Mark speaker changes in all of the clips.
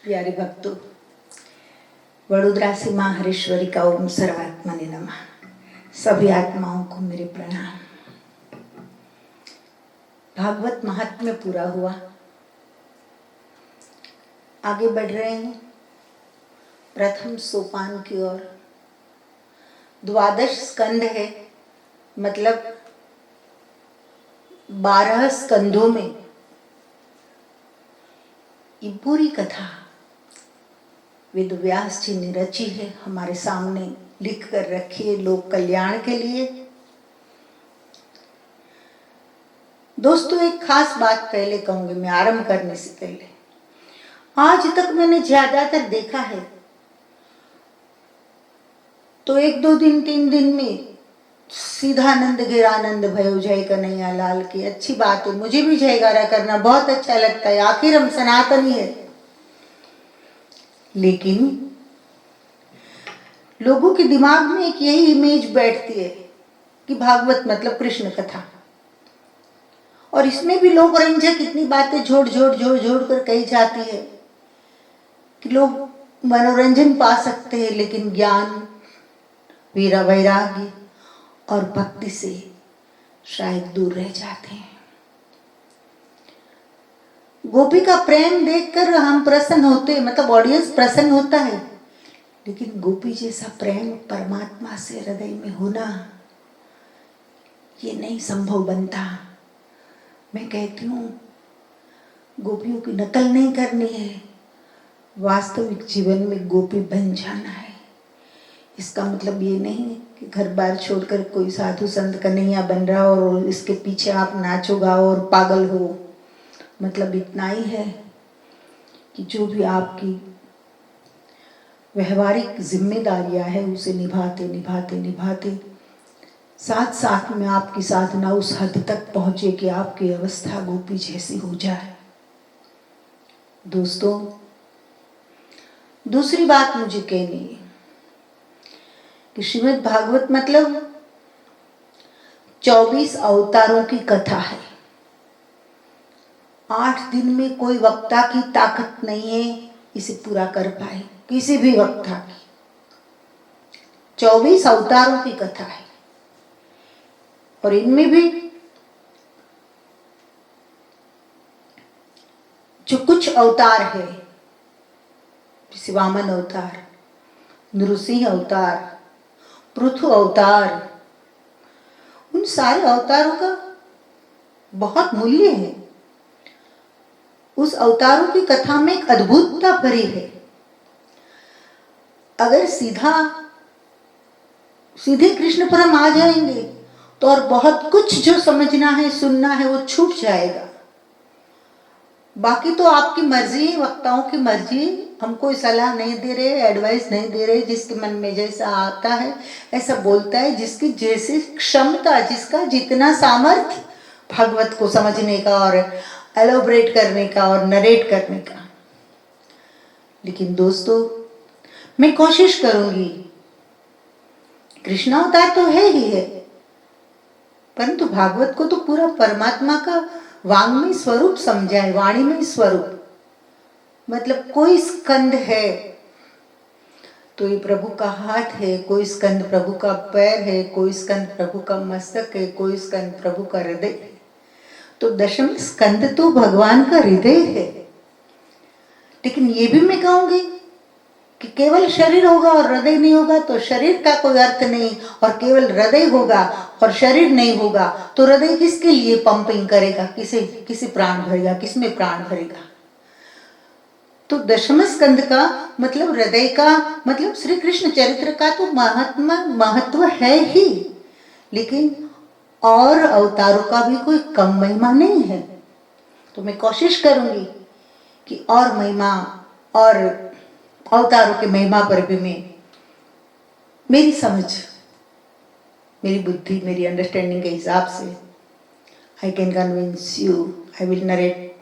Speaker 1: प्यारे भक्तों, वडोदरा से माँ हरेश्वरी का ओम सर्वात्मने नमः। सभी आत्माओं को मेरे प्रणाम। भागवत महात्म्य पूरा हुआ, आगे बढ़ रहे हैं प्रथम सोपान की ओर। 12 स्कंद है, मतलब 12 स्कंदों में ये पूरी कथा वेद व्यास जी ने रची है, हमारे सामने लिख कर रखी है लोक कल्याण के लिए। दोस्तों, एक खास बात पहले कहूंगी मैं आरंभ करने से पहले। आज तक मैंने ज्यादातर देखा है तो 1-2 दिन 3 दिन में सीधा आनंद गिरानंद भयो जय कन्हैया लाल की। अच्छी बात है, मुझे भी जयकारा करना बहुत अच्छा लगता है, आखिर हम सनातनी है। लेकिन लोगों के दिमाग में एक यही इमेज बैठती है कि भागवत मतलब कृष्ण कथा, और इसमें भी लोग रंजक इतनी बातें जोड़ कर कही जाती है कि लोग मनोरंजन पा सकते हैं, लेकिन ज्ञान, वीरा वैराग्य और भक्ति से शायद दूर रह जाते हैं। गोपी का प्रेम देखकर हम प्रसन्न होते हैं, मतलब ऑडियंस प्रसन्न होता है, लेकिन गोपी जैसा प्रेम परमात्मा से हृदय में होना ये नहीं संभव बनता। मैं कहती हूँ गोपियों की नकल नहीं करनी है, वास्तविक जीवन में गोपी बन जाना है। इसका मतलब ये नहीं कि घर बार छोड़कर कोई साधु संत कन्हैया बन रहा हो और इसके पीछे आप नाचो गाओ और पागल हो। मतलब इतना ही है कि जो भी आपकी व्यवहारिक जिम्मेदारियां है उसे निभाते साथ साथ में आपकी साधना उस हद तक पहुंचे कि आपकी अवस्था गोपी जैसी हो जाए। दोस्तों, दूसरी बात मुझे कहनी है कि श्रीमद् भागवत मतलब 24 अवतारों की कथा है। 8 दिन में कोई वक्ता की ताकत नहीं है इसे पूरा कर पाए, किसी भी वक्ता की। 24 अवतारों की कथा है, और इनमें भी जो कुछ अवतार है, जैसे वामन अवतार, नृसिंह अवतार, पृथु अवतार, उन सारे अवतारों का बहुत मूल्य है। उस अवतारों की कथा में एक अद्भुतता भरी है। अगर सीधे कृष्ण पर हम आ जाएंगे तो और बहुत कुछ जो समझना है, सुनना है, वो छूट जाएगा। बाकी तो आपकी मर्जी है, वक्ताओं की मर्जी। हम कोई सलाह नहीं दे रहे, एडवाइस नहीं दे रहे। जिसके मन में जैसा आता है ऐसा बोलता है, जिसकी जैसी क्षमता, जिसका जितना सामर्थ्य भागवत को समझने का और एलोबरेट करने का और नरेट करने का। लेकिन दोस्तों, मैं कोशिश करूंगी, कृष्णावतार तो है ही है, परंतु भागवत को तो पूरा परमात्मा का वांग्मय स्वरूप समझा है, वाणीमय स्वरूप। मतलब कोई स्कंद है तो ये प्रभु का हाथ है, कोई स्कंद प्रभु का पैर है, कोई स्कंद प्रभु का मस्तक है, कोई स्कंद प्रभु का हृदय है। तो दशम स्कंद तो भगवान का हृदय है। लेकिन ये भी मैं कहूंगी कि केवल शरीर होगा और हृदय नहीं होगा तो शरीर का कोई अर्थ नहीं, और केवल हृदय होगा और शरीर नहीं होगा तो हृदय किसके लिए पंपिंग करेगा, किसे प्राण भरेगा, किसमें प्राण भरेगा। तो दशम स्कंद का मतलब हृदय का मतलब श्री कृष्ण चरित्र का तो महत्व है ही, लेकिन और अवतारों का भी कोई कम महिमा नहीं है। तो मैं कोशिश करूंगी कि और महिमा और अवतारों के महिमा पर भी मैं मेरी समझ, मेरी बुद्धि, मेरी अंडरस्टैंडिंग के हिसाब से I can convince you, I will narrate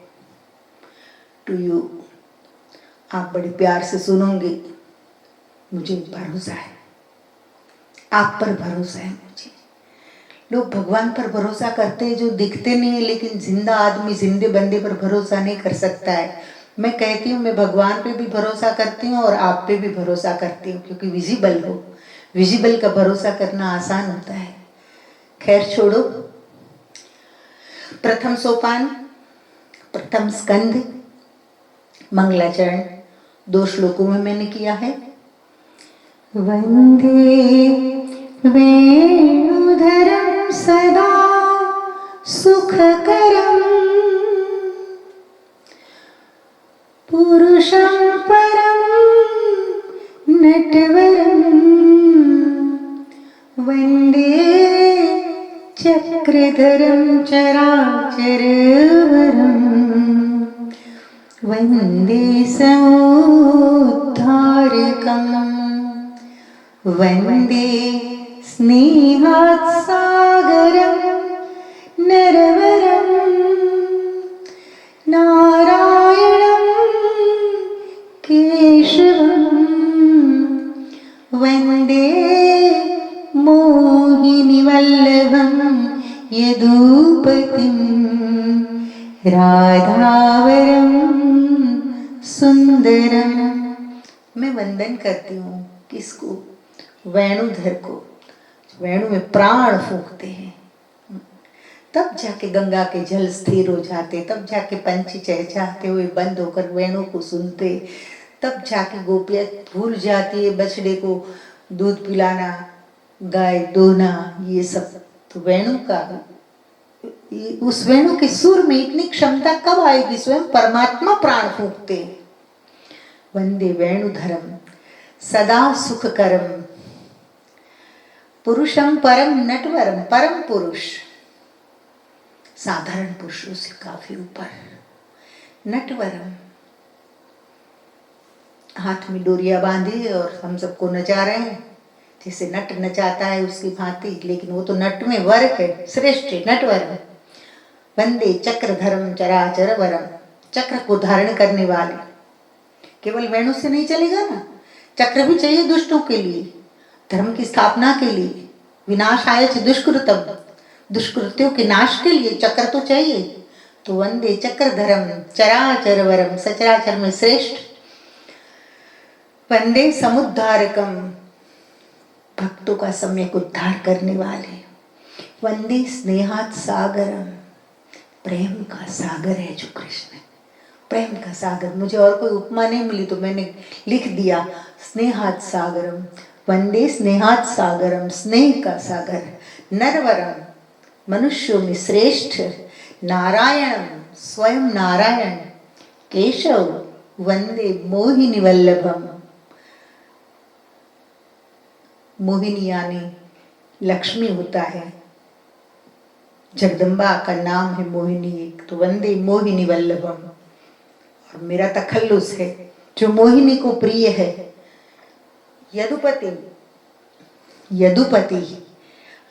Speaker 1: to you. आप बड़े प्यार से सुनोगे, मुझे भरोसा है, आप पर भरोसा है मुझे। लोग भगवान पर भरोसा करते हैं जो दिखते नहीं है, लेकिन जिंदा आदमी जिंदे बंदे पर भरोसा नहीं कर सकता है। मैं कहती हूँ मैं भगवान पे भी भरोसा करती हूँ और आप पे भी भरोसा करती हूँ, क्योंकि विजिबल हो, विजिबल का भरोसा करना आसान होता है। खैर छोड़ो। प्रथम सोपान, प्रथम स्कंद, मंगलाचरण 2 श्लोकों में मैंने किया है। वंदे वेणुधरं सदा सुखकरं पुरुषं परं नटवरं वंदे चक्रधरं चराचरवरं वंदे समुद्धारकं वंदे स्नेहात्सागरं नरवरं नारायणं केशवं वंदे मोहिनीवल्लभं यदुपतिं राधावरं सुंदरम। मैं वंदन करती हूँ किसको? वेणुधर को। वेणु में प्राण फूंकते हैं, तब जाके गंगा के जल स्थिर हो जाते, तब जाके पंछी चहचहाते हुए बंद होकर वेणु को सुनते, तब जाके गोपियाँ भूल जाती है बछड़े को दूध पिलाना, गाय दोना, ये सब। तो वेणु का, उस वेणु के सुर में इतनी क्षमता कब आएगी? स्वयं परमात्मा प्राण फूंकते। वंदे वेणुधरम सदा सुखकरम पुरुषम परम नटवरम। परम पुरुष साधारण पुरुषों से काफी ऊपर। नटवरम, हाथ में डोरिया बांधी और हम सबको नचा रहे हैं, जैसे नट नचाता है उसकी भांति, लेकिन वो तो नट में वर है, श्रेष्ठ नटवरम। वंदे चक्रधरम चराचरवरम, चक्र को धारण करने वाले। केवल वेणु से नहीं चलेगा ना, चक्र भी चाहिए दुष्टों के लिए, धर्म की स्थापना के लिए। विनाशाय च दुष्कृतम, दुष्कृत्यों के नाश के लिए चक्र तो चाहिए। तो वंदे चक्रधरम चराचरवरम, सचराचर में श्रेष्ठ। वंदे समुद्धारकम, भक्तों का सम्यक उद्धार करने वाले। वंदे स्नेहात सागरम, प्रेम का सागर है जो कृष्ण है, प्रेम का सागर। मुझे और कोई उपमा नहीं मिली तो मैंने लिख दिया स्नेहात सागरम। वंदे स्नेहात सागरम, स्नेह का सागर। नरवरम, मनुष्यों में श्रेष्ठ। नारायणम, स्वयं नारायण। केशव, वंदे मोहिनी वल्लभम, मोहिनी यानी लक्ष्मी होता है, जगदम्बा का नाम है मोहिनी एक। तो वंदे मोहिनी वल्लभम, और मेरा तखल्लुस है जो मोहिनी को प्रिय है। यदुपति, यदुपति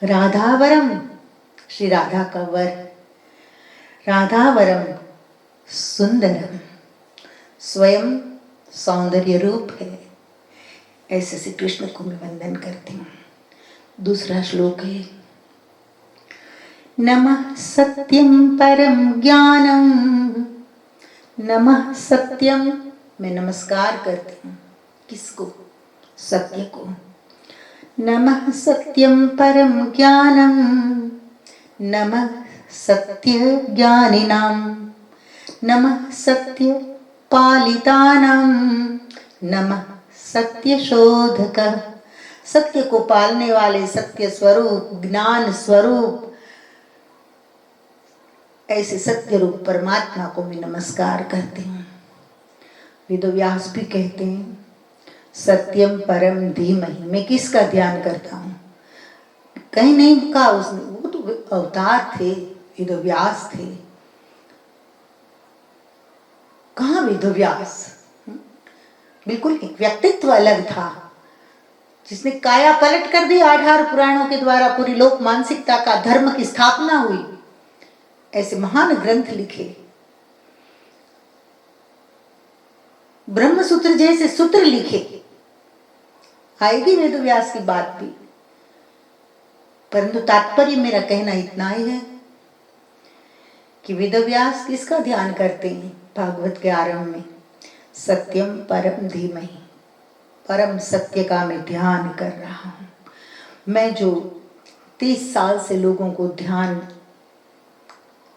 Speaker 1: राधावरम, श्री राधा का वर। राधावरम सुंदरम, स्वयं सौंदर्य रूप है। ऐसे श्री कृष्ण को मैं वंदन करती हूँ। दूसरा श्लोक है नमः सत्यम परम ज्ञानम। नमः सत्यम, मैं नमस्कार करती हूँ किसको? सत्य को। नमः सत्यम परम ज्ञानम, नमः सत्य ज्ञानिनाम, नमः सत्य पालितानाम, नमः सत्य शोधक। सत्य को पालने वाले, सत्य स्वरूप, ज्ञान स्वरूप, ऐसे सत्य रूप परमात्मा को मैं नमस्कार करती हूँ। वेदव्यास भी कहते हैं सत्यम परम धीमहि। मैं किसका ध्यान करता हूँ? कहीं नहीं कहा उसने, वो तो अवतार थे, वेदव्यास थे। कहाँ वेदव्यास? बिल्कुल एक व्यक्तित्व अलग था जिसने काया पलट कर दी। 18 पुराणों के द्वारा पूरी लोक मानसिकता का, धर्म की स्थापना हुई। ऐसे महान ग्रंथ लिखे, ब्रह्म सूत्र जैसे सूत्र लिखे। आएगी वेदव्यास की बात भी, परंतु तात्पर्य मेरा कहना इतना ही है कि वेदव्यास किसका ध्यान करते हैं? भागवत के आरंभ में सत्यम परम धीमहि, परम सत्य का मैं ध्यान कर रहा हूँ। मैं जो 30 साल से लोगों को ध्यान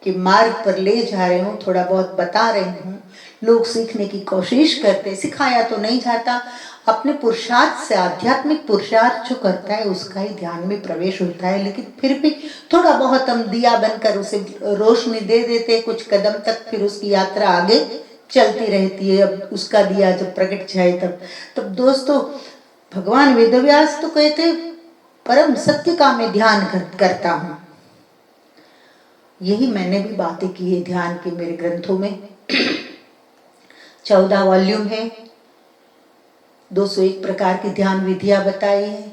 Speaker 1: के मार्ग पर ले जा रही हूँ, थोड़ा बहुत बता रही हूँ, लोग सीखने की कोशिश करते, सिखाया तो नहीं जाता, अपने पुरुषार्थ से, आध्यात्मिक पुरुषार्थ जो करता है उसका ही ध्यान में प्रवेश होता है। लेकिन फिर भी थोड़ा बहुत हम दिया बनकर उसे रोशनी दे देते कुछ कदम तक, फिर उसकी यात्रा आगे चलती रहती है। अब उसका दिया जब प्रकट जाए तब दोस्तों, भगवान वेदव्यास तो कहते परम सत्य का मैं ध्यान करता हूँ। यही मैंने भी बातें की है ध्यान की मेरे ग्रंथों में। 14 वॉल्यूम है, 201 प्रकार की ध्यान विधियां बताई है,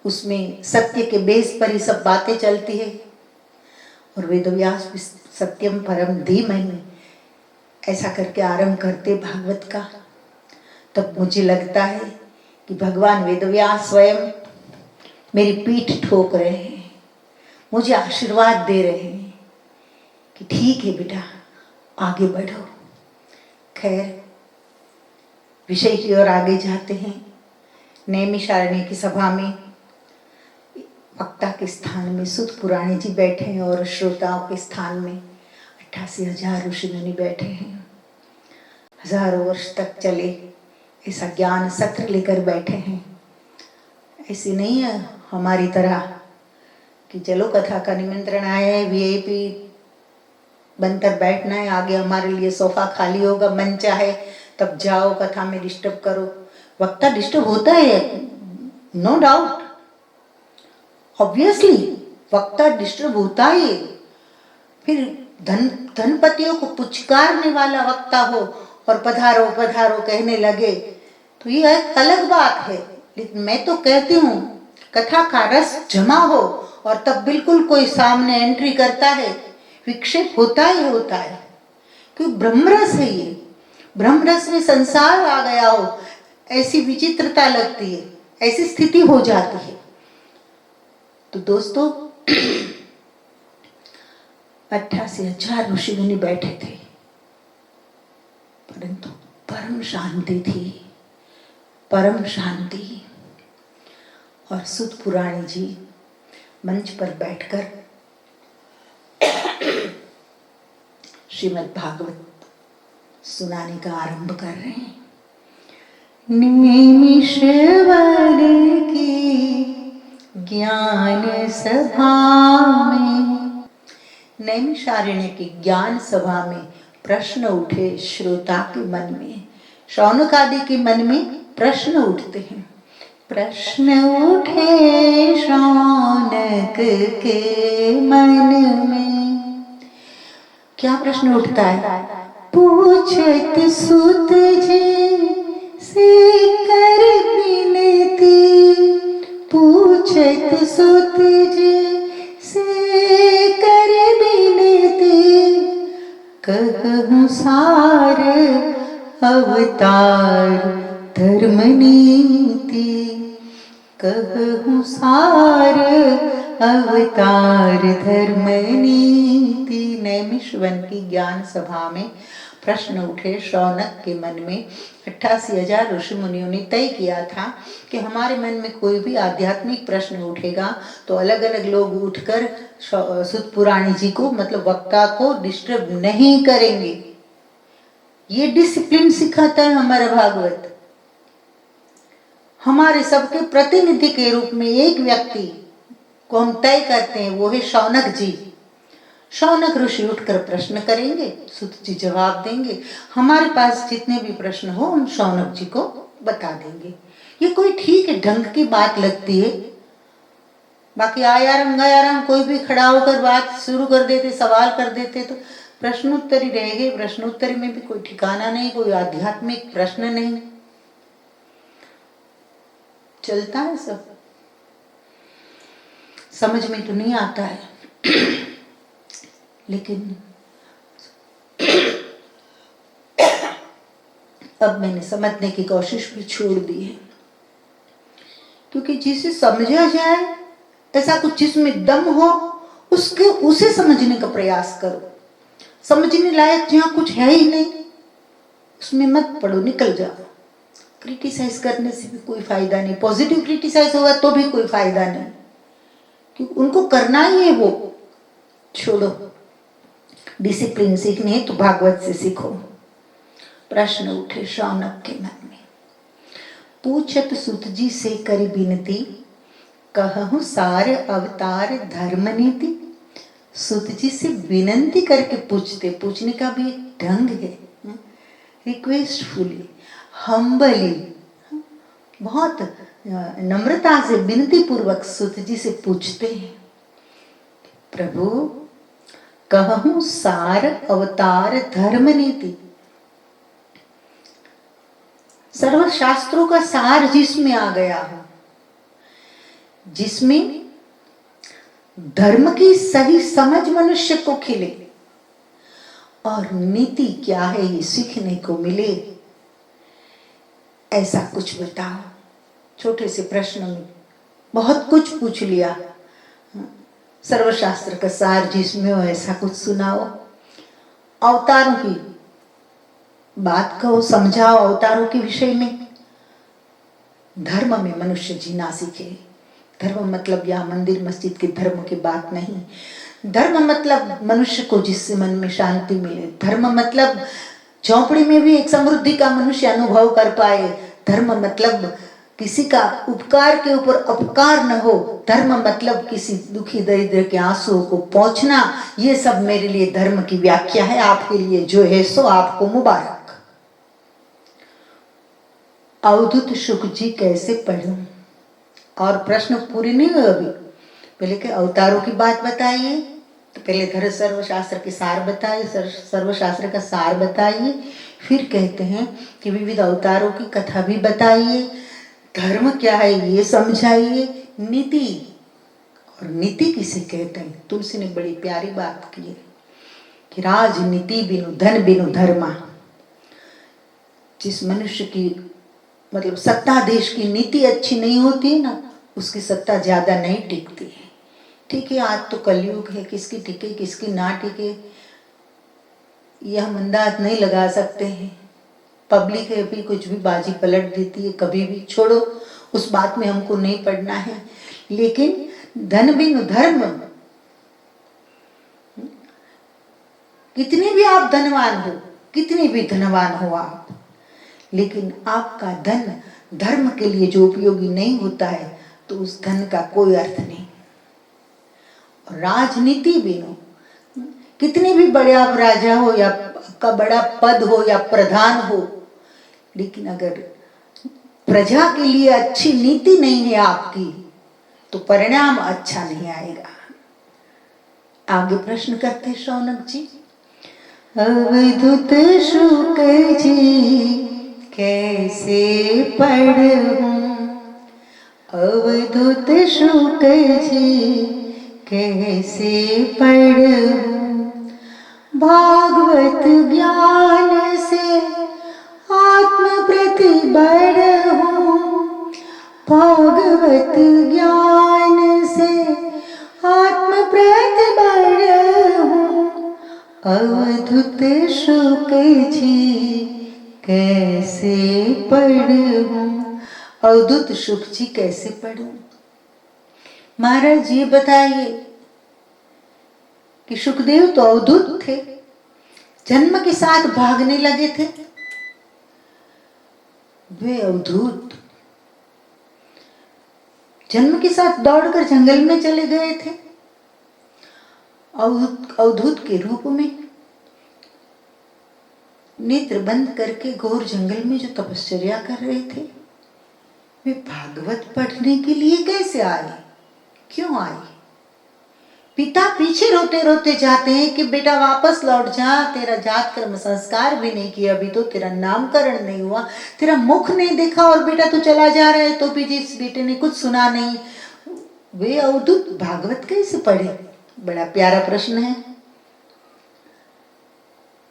Speaker 1: उसमें सत्य के बेस पर ही सब बातें चलती है। और वेदव्यास भी सत्यम परम धीमहि ऐसा करके आरंभ करते भागवत का। तब मुझे लगता है कि भगवान वेदव्यास स्वयं मेरी पीठ ठोक रहे हैं, मुझे आशीर्वाद दे रहे हैं कि ठीक है बेटा, आगे बढ़ो। खैर, विषय की ओर आगे जाते हैं। नैमिषारण्य की सभा में वक्ता के स्थान में सुत पुराणी जी बैठे हैं और श्रोताओं के स्थान में 88,000 ऋषि मुनि बैठे हैं। हजारों वर्ष तक चले ऐसा ज्ञान सत्र लेकर बैठे हैं। ऐसी नहीं है हमारी तरह कि चलो कथा का निमंत्रण आया है, वीआईपी बनकर बैठना है, आगे हमारे लिए सोफा खाली होगा, मन चाहे तब जाओ कथा में डिस्टर्ब करो। वक्ता डिस्टर्ब होता है, नो डाउट, ऑब्वियसली वक्ता डिस्टर्ब होता ही। फिर धनपतियों को पुचकारने वाला वक्ता हो और पधारो पधारो कहने लगे तो ये एक अलग बात है। लेकिन मैं तो कहती हूँ कथा का रस जमा हो और तब बिल्कुल कोई सामने एंट्री करता है, विक्षेप होता ही होता है, क्योंकि ब्रह्मरस है ये। ब्रह्मरस में संसार आ गया हो ऐसी विचित्रता लगती है, ऐसी स्थिति हो जाती है। तो दोस्तों 88,000 ऋषि मुनि बैठे थे, परंतु परम शांति थी, परम शांति। और सुत पुराणी जी मंच पर बैठकर श्रीमद् भागवत सुनाने का आरंभ कर रहे हैं। नैमिषारण्य की ज्ञान सभा में, नैमिषारण्य की ज्ञान सभा में प्रश्न उठे श्रोता के मन में, शौनक आदि के मन में प्रश्न उठते हैं। प्रश्न उठे शौनक के मन में, क्या प्रश्न उठता है? पूछत सुत जी से कर विनती, पूछत सुत जी से कर विनती, कहूँ सार अवतार धर्म नीति, कहूँ सार अवतार धर्म नीति। नैमिषवन की ज्ञान सभा में प्रश्न उठे शौनक के मन में। 88,000 ऋषि मुनियों ने तय किया था कि हमारे मन में कोई भी आध्यात्मिक प्रश्न उठेगा तो अलग अलग लोग उठकर सुत पुराणी जी को, मतलब वक्ता को डिस्टर्ब नहीं करेंगे। ये डिसिप्लिन सिखाता है हमारा भागवत। हमारे सबके प्रतिनिधि के रूप में एक व्यक्ति को हम तय करते हैं, वो है शौनक जी। शौनक ऋषि उठकर प्रश्न करेंगे, सुत जी जवाब देंगे। हमारे पास जितने भी प्रश्न हो हम शौनक जी को बता देंगे। ये कोई ठीक है ढंग की बात लगती है। बाकी आयाराम गयाराम कोई भी खड़ा होकर बात शुरू कर देते, सवाल कर देते तो प्रश्नोत्तरी रह गए। प्रश्नोत्तरी में भी कोई ठिकाना नहीं, कोई आध्यात्मिक प्रश्न नहीं, चलता है सब, समझ में तो नहीं आता है। लेकिन अब मैंने समझने की कोशिश भी छोड़ दी है, क्योंकि जिसे समझा जाए, ऐसा कुछ जिसमें दम हो, उसे समझने का प्रयास करो। समझने लायक जहाँ कुछ है ही नहीं, उसमें मत पड़ो, निकल जाओ। क्रिटिसाइज करने से भी कोई फायदा नहीं, पॉजिटिव क्रिटिसाइज होगा तो भी कोई फायदा नहीं, क्योंकि उनको करना ही है वो। छोड़ो, डिसिप्लिन सीखनी है तो भागवत से सीखो। प्रश्न उठे शौनक के मन में, पूछत सुत जी से करी बिनती, कहूं सार अवतार धर्म नीति। सुत जी से विनती करके पूछते, पूछने का भी एक ढंग है, रिक्वेस्टफुली, हम्बली, बहुत नम्रता से विनती पूर्वक सुत जी से पूछते हैं, प्रभु कहूं सार अवतार धर्म नीति। सर्व शास्त्रों का सार जिसमें आ गया हो, जिसमें धर्म की सही समझ मनुष्य को खिले और नीति क्या है ये सीखने को मिले, ऐसा कुछ बताओ। छोटे से प्रश्न में बहुत कुछ पूछ लिया, सर्वशास्त्र का सार जिसमें हो ऐसा कुछ सुनाओ। अवतारों की बात कहो, समझाओ अवतारों के विषय में। धर्म में मनुष्य जीना सीखे। धर्म मतलब यहाँ मंदिर मस्जिद के धर्म की बात नहीं। धर्म मतलब मनुष्य को जिससे मन में शांति मिले। धर्म मतलब झोपड़ी में भी एक समृद्धि का मनुष्य अनुभव कर पाए। धर्म मतलब किसी का उपकार के ऊपर अपकार न हो। धर्म मतलब किसी दुखी दरिद्र के आंसुओं को पहुंचना। ये सब मेरे लिए धर्म की व्याख्या है। आपके लिए जो है सो आपको मुबारक। अवधूत शुक जी कैसे पढ़ूं? और प्रश्न पूरे नहीं हुए अभी। पहले के अवतारों की बात बताइए, तो पहले धर्म सर्वशास्त्र के सार बताइए, सर्वशास्त्र का सार बताइए। फिर कहते हैं कि विविध अवतारों की कथा भी बताइए, धर्म क्या है ये समझाइए, नीति। और नीति किसे कहते हैं? तुलसी ने बड़ी प्यारी बात की है कि राजनीति बिनु धन बिनु धर्मा। जिस मनुष्य की मतलब सत्ता देश की नीति अच्छी नहीं होती है ना, उसकी सत्ता ज्यादा नहीं टिकती है। ठीक है, आज तो कलयुग है, किसकी टिके किसकी ना टिके यह हम अंदाज नहीं लगा सकते हैं। पब्लिक है भी कुछ भी बाजी पलट देती है कभी भी। छोड़ो, उस बात में हमको नहीं पड़ना है। लेकिन धन बिनु धर्म, कितने भी आप धनवान हो, कितने भी धनवान हो आप, लेकिन आपका धन धर्म के लिए जो उपयोगी नहीं होता है तो उस धन का कोई अर्थ नहीं। और राजनीति बिनु, कितने भी बड़े आप राजा हो या का बड़ा पद हो या प्रधान हो, लेकिन अगर प्रजा के लिए अच्छी नीति नहीं है आपकी तो परिणाम अच्छा नहीं आएगा। आगे प्रश्न करते शौनक जी, अवधूत शुक जी कैसे पढ़ूं? अवधूत शुक जी कैसे पढ़ूं? भागवत ज्ञान से आत्म प्रति बढ़ूं। भागवत ज्ञान से आत्म प्रति बढ़ूं। अवधूत शुक जी कैसे पढ़ूं? अवधूत शुक जी कैसे पढ़ूं? महाराज ये बताइए कि शुकदेव तो अवधूत थे, जन्म के साथ भागने लगे थे। वे अवधूत जन्म के साथ दौड़कर जंगल में चले गए थे। अवधूत के रूप में नेत्र बंद करके घोर जंगल में जो तपश्चर्या कर रहे थे, वे भागवत पढ़ने के लिए कैसे आए? क्यों आए? पिता पीछे रोते रोते जाते हैं कि बेटा वापस लौट जा, तेरा जात कर्म संस्कार भी नहीं किया, अभी तो तेरा नामकरण नहीं हुआ, तेरा मुख नहीं देखा और बेटा तू चला जा रहा है तो भी जिस बेटे ने कुछ सुना नहीं। वे अवधूत भागवत कैसे पढ़े? बड़ा प्यारा प्रश्न है।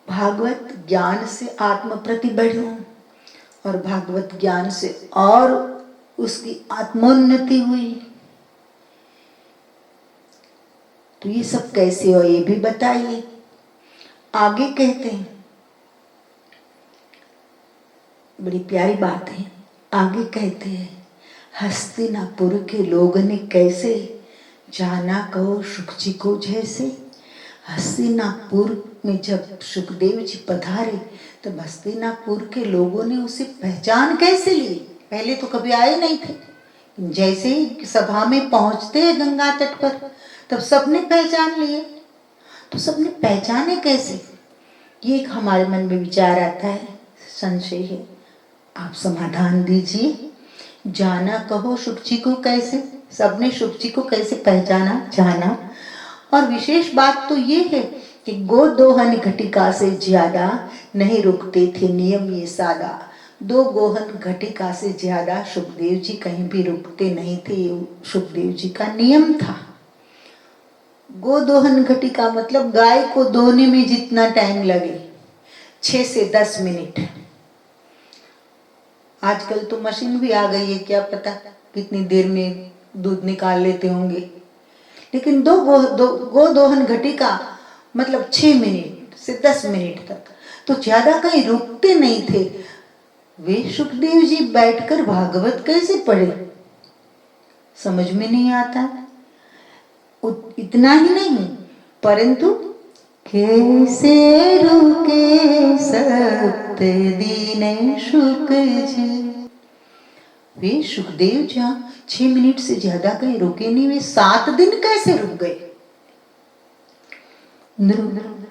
Speaker 1: भागवत ज्ञान से आत्म प्रति बढ़ूं और भागवत ज्ञान से और उसकी आत्मोन्नति हुई, तो ये सब कैसे हो ये भी बताइए। आगे कहते हैं, बड़ी प्यारी बात है। आगे कहते हैं, हस्तिनापुर के लोगों ने कैसे जाना कहो सुख जी को जैसे। हस्तिनापुर में जब सुखदेव जी पधारे तब हस्तिनापुर के लोगों ने उसे पहचान कैसे ली? पहले तो कभी आए नहीं थे। जैसे ही सभा में पहुंचते हैं गंगा तट पर तब सबने पहचान लिए। तो सबने पहचाने कैसे? ये एक हमारे मन में विचार आता है, संशय है, आप समाधान दीजिए। जाना कहो सुख जी को कैसे, सबने सुख जी को कैसे पहचाना जाना। और विशेष बात तो ये है कि गोदोहन घटिका से ज्यादा नहीं रुकते थे, नियम ये सादा। 2 गोहन घटिका से ज्यादा सुखदेव जी कहीं भी रुकते नहीं थे, सुखदेव जी का नियम था। गोदोहन घटिका मतलब गाय को दोहने में जितना टाइम लगे, 6 से 10 मिनट। आजकल तो मशीन भी आ गई है, क्या पता कितनी देर में दूध निकाल लेते होंगे, लेकिन गोदोहन घटिका मतलब 6 मिनट से 10 मिनट तक, तो ज्यादा कहीं रुकते नहीं थे। वे सुखदेव जी बैठकर भागवत कैसे पढ़े, समझ में नहीं आता। इतना ही नहीं, परंतु कैसे रुके सप्त दिन शुक जी। वे सुखदेव जहाँ 6 मिनट से ज्यादा कहीं रुके नहीं, वे 7 दिन कैसे रुक गए?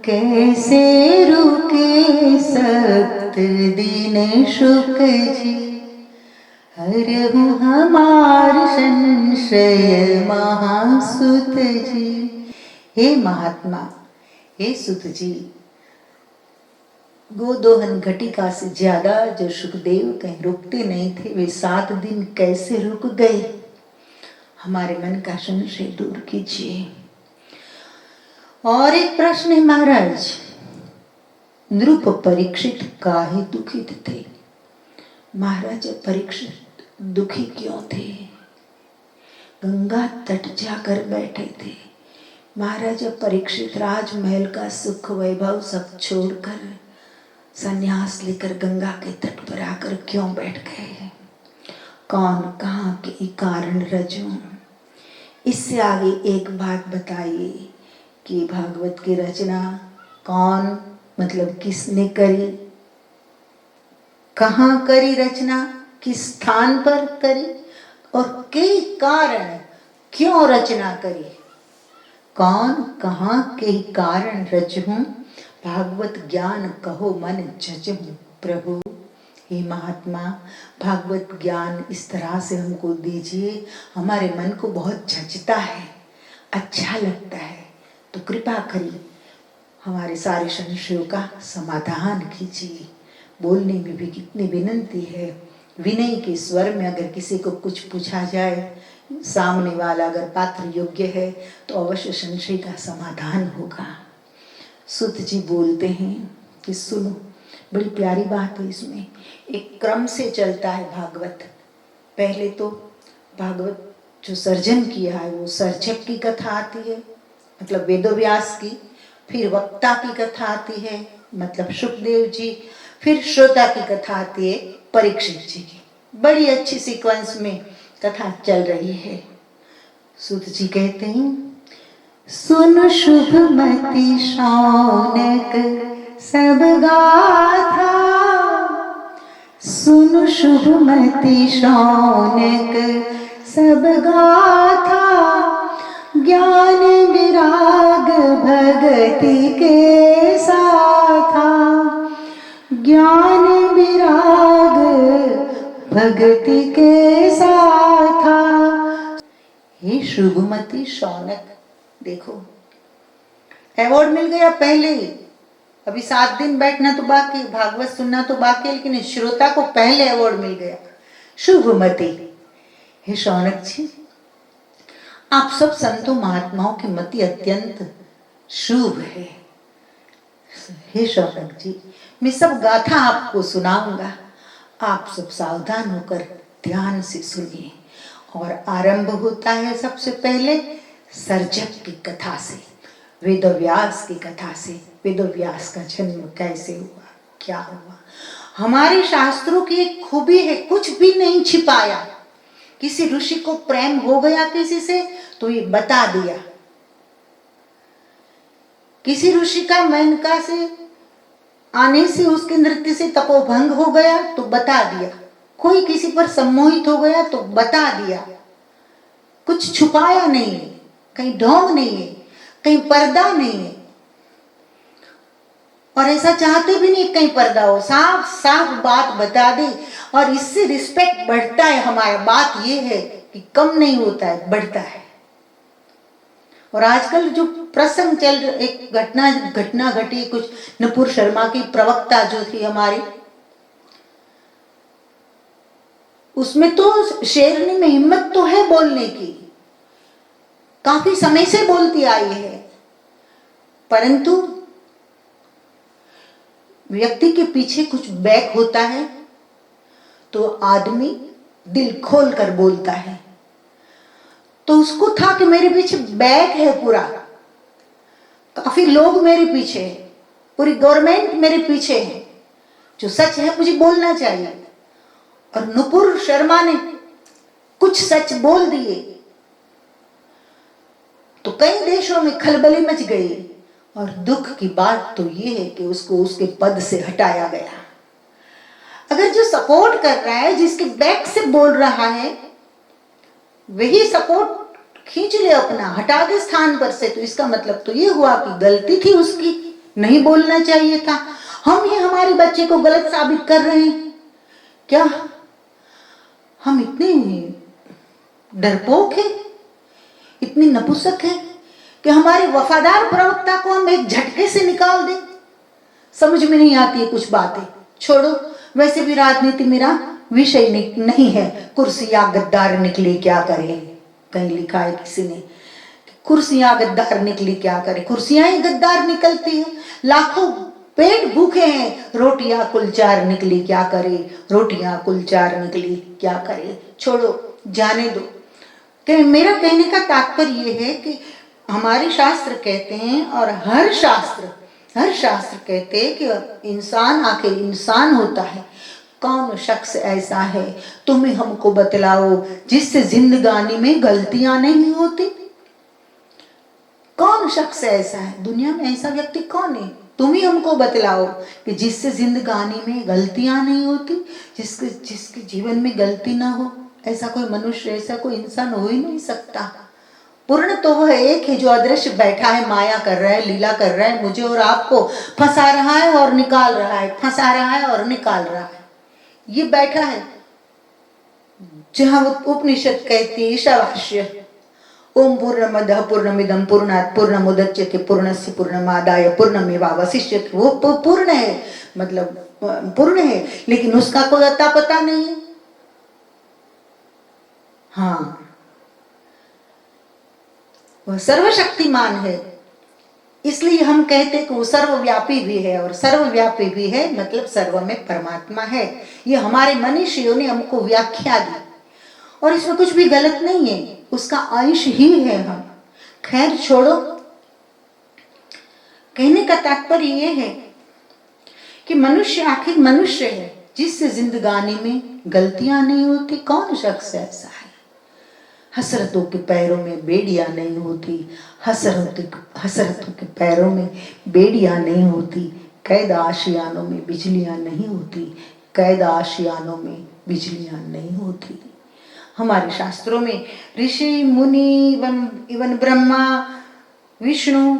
Speaker 1: कैसे रुके सप्त दिन शुक जी, हरहु हमार संशय महासुत जी। हे महात्मा, हे सुत जी, गोदोहन घटिका से ज्यादा जो सुखदेव कहीं रुकते नहीं थे, वे 7 दिन कैसे रुक गए? हमारे मन का संशय दूर कीजिए। और एक प्रश्न है महाराज, नृप परीक्षित काहे दुखित थे? महाराज परीक्षित दुखी क्यों थे? गंगा तट जाकर बैठे थे। महाराजा परीक्षित राजमहल का सुख वैभव सब छोड़कर संन्यास लेकर गंगा के तट पर आकर क्यों बैठ गए? कौन कहाँ के कारण रजू? इससे आगे एक बात बताइए कि भागवत की रचना कौन, मतलब किसने करी, कहाँ करी रचना, किस स्थान पर करी और के कारण क्यों रचना करी? कौन कहाँ के कारण रचहूं, भागवत ज्ञान कहो मन जजहूं प्रभु। हे महात्मा, भागवत ज्ञान इस तरह से हमको दीजिए, हमारे मन को बहुत झंझता है, अच्छा लगता है, तो कृपा करिए हमारे सारे संशयों का समाधान कीजिए। बोलने में भी कितनी विनंती है, विनय के स्वर में अगर किसी को कुछ पूछा जाए, सामने वाला अगर पात्र योग्य है तो अवश्य संशय का समाधान होगा। सुत जी बोलते हैं कि सुनो, बड़ी प्यारी बात है इसमें, एक क्रम से चलता है भागवत। पहले तो भागवत जो सर्जन किया है वो सर्जक की कथा आती है, मतलब वेदव्यास की, फिर वक्ता की कथा आती है, मतलब सुखदेव जी, फिर श्रोता की कथा आती है परीक्षित जी की। बड़ी अच्छी सीक्वेंस में कथा चल रही है। सूत जी कहते हैं, सुन शुभमति शौनक सब गाथा, सुन शुभमति शौनक सब गाथा, ज्ञान विराग भगति के साथा, ज्ञान विराग भगति के साथा। हे शुभमति शौनक, देखो अवार्ड मिल गया पहले ही, अभी 7 दिन बैठना तो बाकी, भागवत सुनना तो बाकी, लेकिन श्रोता को पहले अवार्ड मिल गया। शुभमति, हे शौनक जी, आप सब संतों महात्माओं की मति अत्यंत शुभ है। हे शौनक जी, मैं सब गाथा आपको सुनाऊंगा, आप सब सावधान होकर ध्यान से सुनिए। और आरंभ होता है सबसे पहले सर्जक की कथा से, वेदव्यास की कथा से। वेदव्यास का जन्म कैसे हुआ, क्या हुआ, हमारे शास्त्रों की एक खूबी है, कुछ भी नहीं छिपाया। किसी ऋषि को प्रेम हो गया किसी से तो ये बता दिया, किसी ऋषि का मेनका से आने से उसके नृत्य से तपोभंग हो गया तो बता दिया, कोई किसी पर सम्मोहित हो गया तो बता दिया। कुछ छुपाया नहीं है, कहीं ढोंग नहीं है, कहीं पर्दा नहीं है, और ऐसा चाहते भी नहीं कहीं पर्दा हो, साफ साफ बात बता दे। और इससे रिस्पेक्ट बढ़ता है हमारा। बात ये है कि कम नहीं होता है, बढ़ता है। और आजकल जो प्रसंग चल रहा, एक घटना घटी कुछ, नुपुर शर्मा की प्रवक्ता जो थी हमारी, उसमें तो शेरनी में हिम्मत तो है बोलने की, काफी समय से बोलती आई है, परंतु व्यक्ति के पीछे कुछ बैक होता है तो आदमी दिल खोल कर बोलता है। तो उसको था कि मेरे पीछे बैक है पूरा, काफी लोग मेरे पीछे है, पूरी गवर्नमेंट मेरे पीछे है, जो सच है मुझे बोलना चाहिए। और नुपुर शर्मा ने कुछ सच बोल दिए तो कई देशों में खलबली मच गई। और दुख की बात तो ये है कि उसको उसके पद से हटाया गया। अगर जो सपोर्ट कर रहा है, जिसके बैक से बोल रहा है, वही सपोर्ट खींच ले अपना, हटा दे स्थान पर से, तो इसका मतलब तो ये हुआ कि गलती थी उसकी, नहीं बोलना चाहिए था। हम ये हमारे बच्चे को गलत साबित कर रहे हैं क्या? हम इतने डरपोक हैं, इतनी नपुंसक हैं कि हमारे वफादार प्रवक्ता को हम एक झटके से निकाल दें। समझ में नहीं आती है कुछ बातें, छोड़ो। वैसे भी राजनीति मेरा विषय नहीं है। कुर्सियां गद्दार निकले क्या करे, कहीं लिखा है किसी ने, कुर्सियां गद्दार निकली क्या करे। कुर्सियां ही गद्दार निकलती है। लाखों पेट भूखे हैं, रोटियां कुलचार निकली क्या करे, रोटियां कुलचार निकली क्या करे। छोड़ो, जाने दो। कि मेरा कहने का तात्पर्य ये है कि हमारे शास्त्र कहते हैं, और हर शास्त्र कहते हैं कि इंसान आखिर इंसान होता है। कौन शख्स ऐसा है, तुम्हें हमको बतलाओ जिससे जिंदगानी में गलतियां नहीं होती। कौन शख्स ऐसा है दुनिया में, ऐसा व्यक्ति कौन है? तुम ही हमको बतलाओ कि जिससे जिंदगानी में गलतियां नहीं होती, जिसके जीवन में गलती ना हो। ऐसा कोई मनुष्य, ऐसा कोई इंसान हो ही नहीं सकता। पूर्ण तो वह एक है जो अदृश्य बैठा है, माया कर रहा है, लीला कर रहा है, मुझे और आपको फंसा रहा है और निकाल रहा है, फंसा रहा है और निकाल रहा है। ये बैठा है जहां उपनिषद कहती है, ईशावास्य, ओम पूर्णमदः पूर्णमिदं पूर्णात् पूर्णमुदच्यते पूर्णस्य पूर्णमादाय पूर्णमेवावशिष्यते। वो पूर्ण है, मतलब पूर्ण है, लेकिन उसका कोई अता पता नहीं है। हाँ, वह सर्वशक्तिमान है, इसलिए हम कहते हैं कि वो सर्वव्यापी भी है। और सर्वव्यापी भी है मतलब सर्व में परमात्मा है। ये हमारे मनीषियों ने हमको व्याख्या दी, और इसमें कुछ भी गलत नहीं है, उसका अंश ही है हम। खैर छोड़ो, कहने का तात्पर्य ये है कि मनुष्य आखिर मनुष्य है जिससे जिंदगानी में गलतियां नहीं होती। कौन शख्स ऐसा है? हसरतों के पैरों में बेड़ियां नहीं होती, हसरतों के पैरों में बेड़ियां नहीं होती, कैद आशियानों में बिजलियां नहीं होती, कैद आशियानों में बिजलियां नहीं होती। हमारे शास्त्रों में ऋषि मुनि इवन ब्रह्मा विष्णु,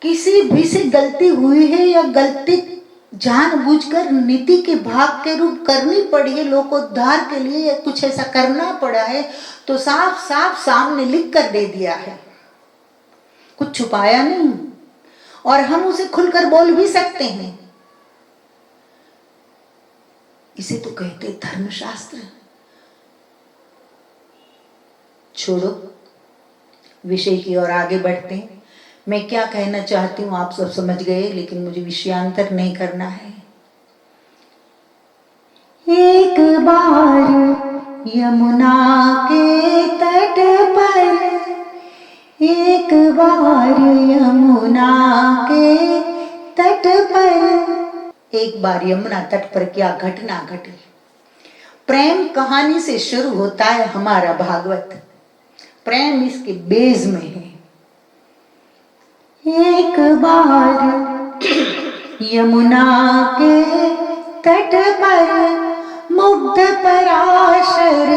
Speaker 1: किसी भी से गलती हुई है या गलती जानबूझकर नीति के भाग के रूप करनी पड़ी है, लोकोद्धार के लिए या कुछ ऐसा करना पड़ा है, तो साफ साफ सामने लिख कर दे दिया है, कुछ छुपाया नहीं। और हम उसे खुलकर बोल भी सकते हैं। इसे तो कहते धर्मशास्त्र। छोड़ो, विषय की ओर आगे बढ़ते हैं। मैं क्या कहना चाहती हूँ आप सब समझ गए, लेकिन मुझे विषयांतर नहीं करना है। एक बार यमुना के तट पर, एक बार यमुना के तट पर, एक एक बार यमुना तट पर क्या घटना घटी। प्रेम कहानी से शुरू होता है हमारा भागवत। प्रेम इसके बेज में है। एक बार यमुना के तट पर मुग्ध पराशर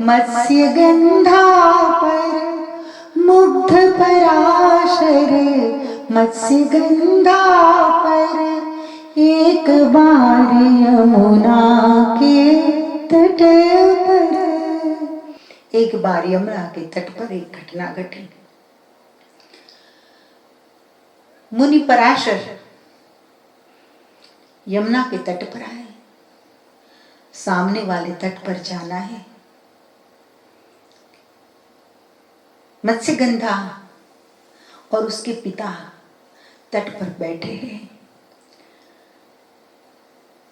Speaker 1: मत्स्य गंधा पर, मुग्ध पराशर मत्स्य गंधा पर, एक बार यमुना के तट पर। एक बार यमुना के तट पर एक घटना घटी। मुनि पराशर यमुना के तट पर आए। सामने वाले तट पर जाना है। मत्स्यगंधा और उसके पिता तट पर बैठे हैं।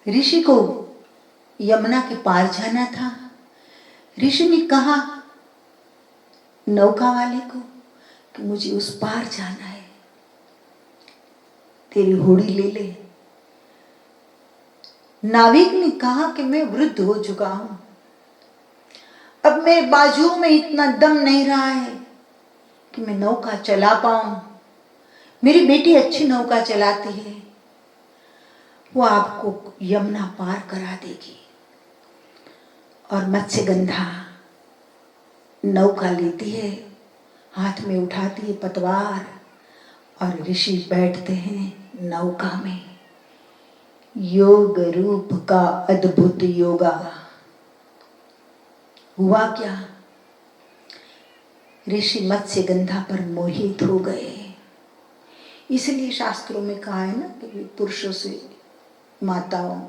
Speaker 1: ऋषि को यमुना के पार जाना था। ऋषि ने कहा नौका वाले को कि मुझे उस पार जाना है, तेरी होड़ी ले ले। नाविक ने कहा कि मैं वृद्ध हो चुका हूं, अब मेरे बाजुओं में इतना दम नहीं रहा है कि मैं नौका चला पाऊं। मेरी बेटी अच्छी नौका चलाती है, वो आपको यमुना पार करा देगी। और मत्स्यगंधा नौका लेती है, हाथ में उठाती है पतवार, और ऋषि बैठते हैं नौका में। योग रूप का अद्भुत योगा। हुआ क्या? ऋषि मत्स्यगंधा पर मोहित हो गए। इसलिए शास्त्रों में कहा है ना कि पुरुषों से माताओं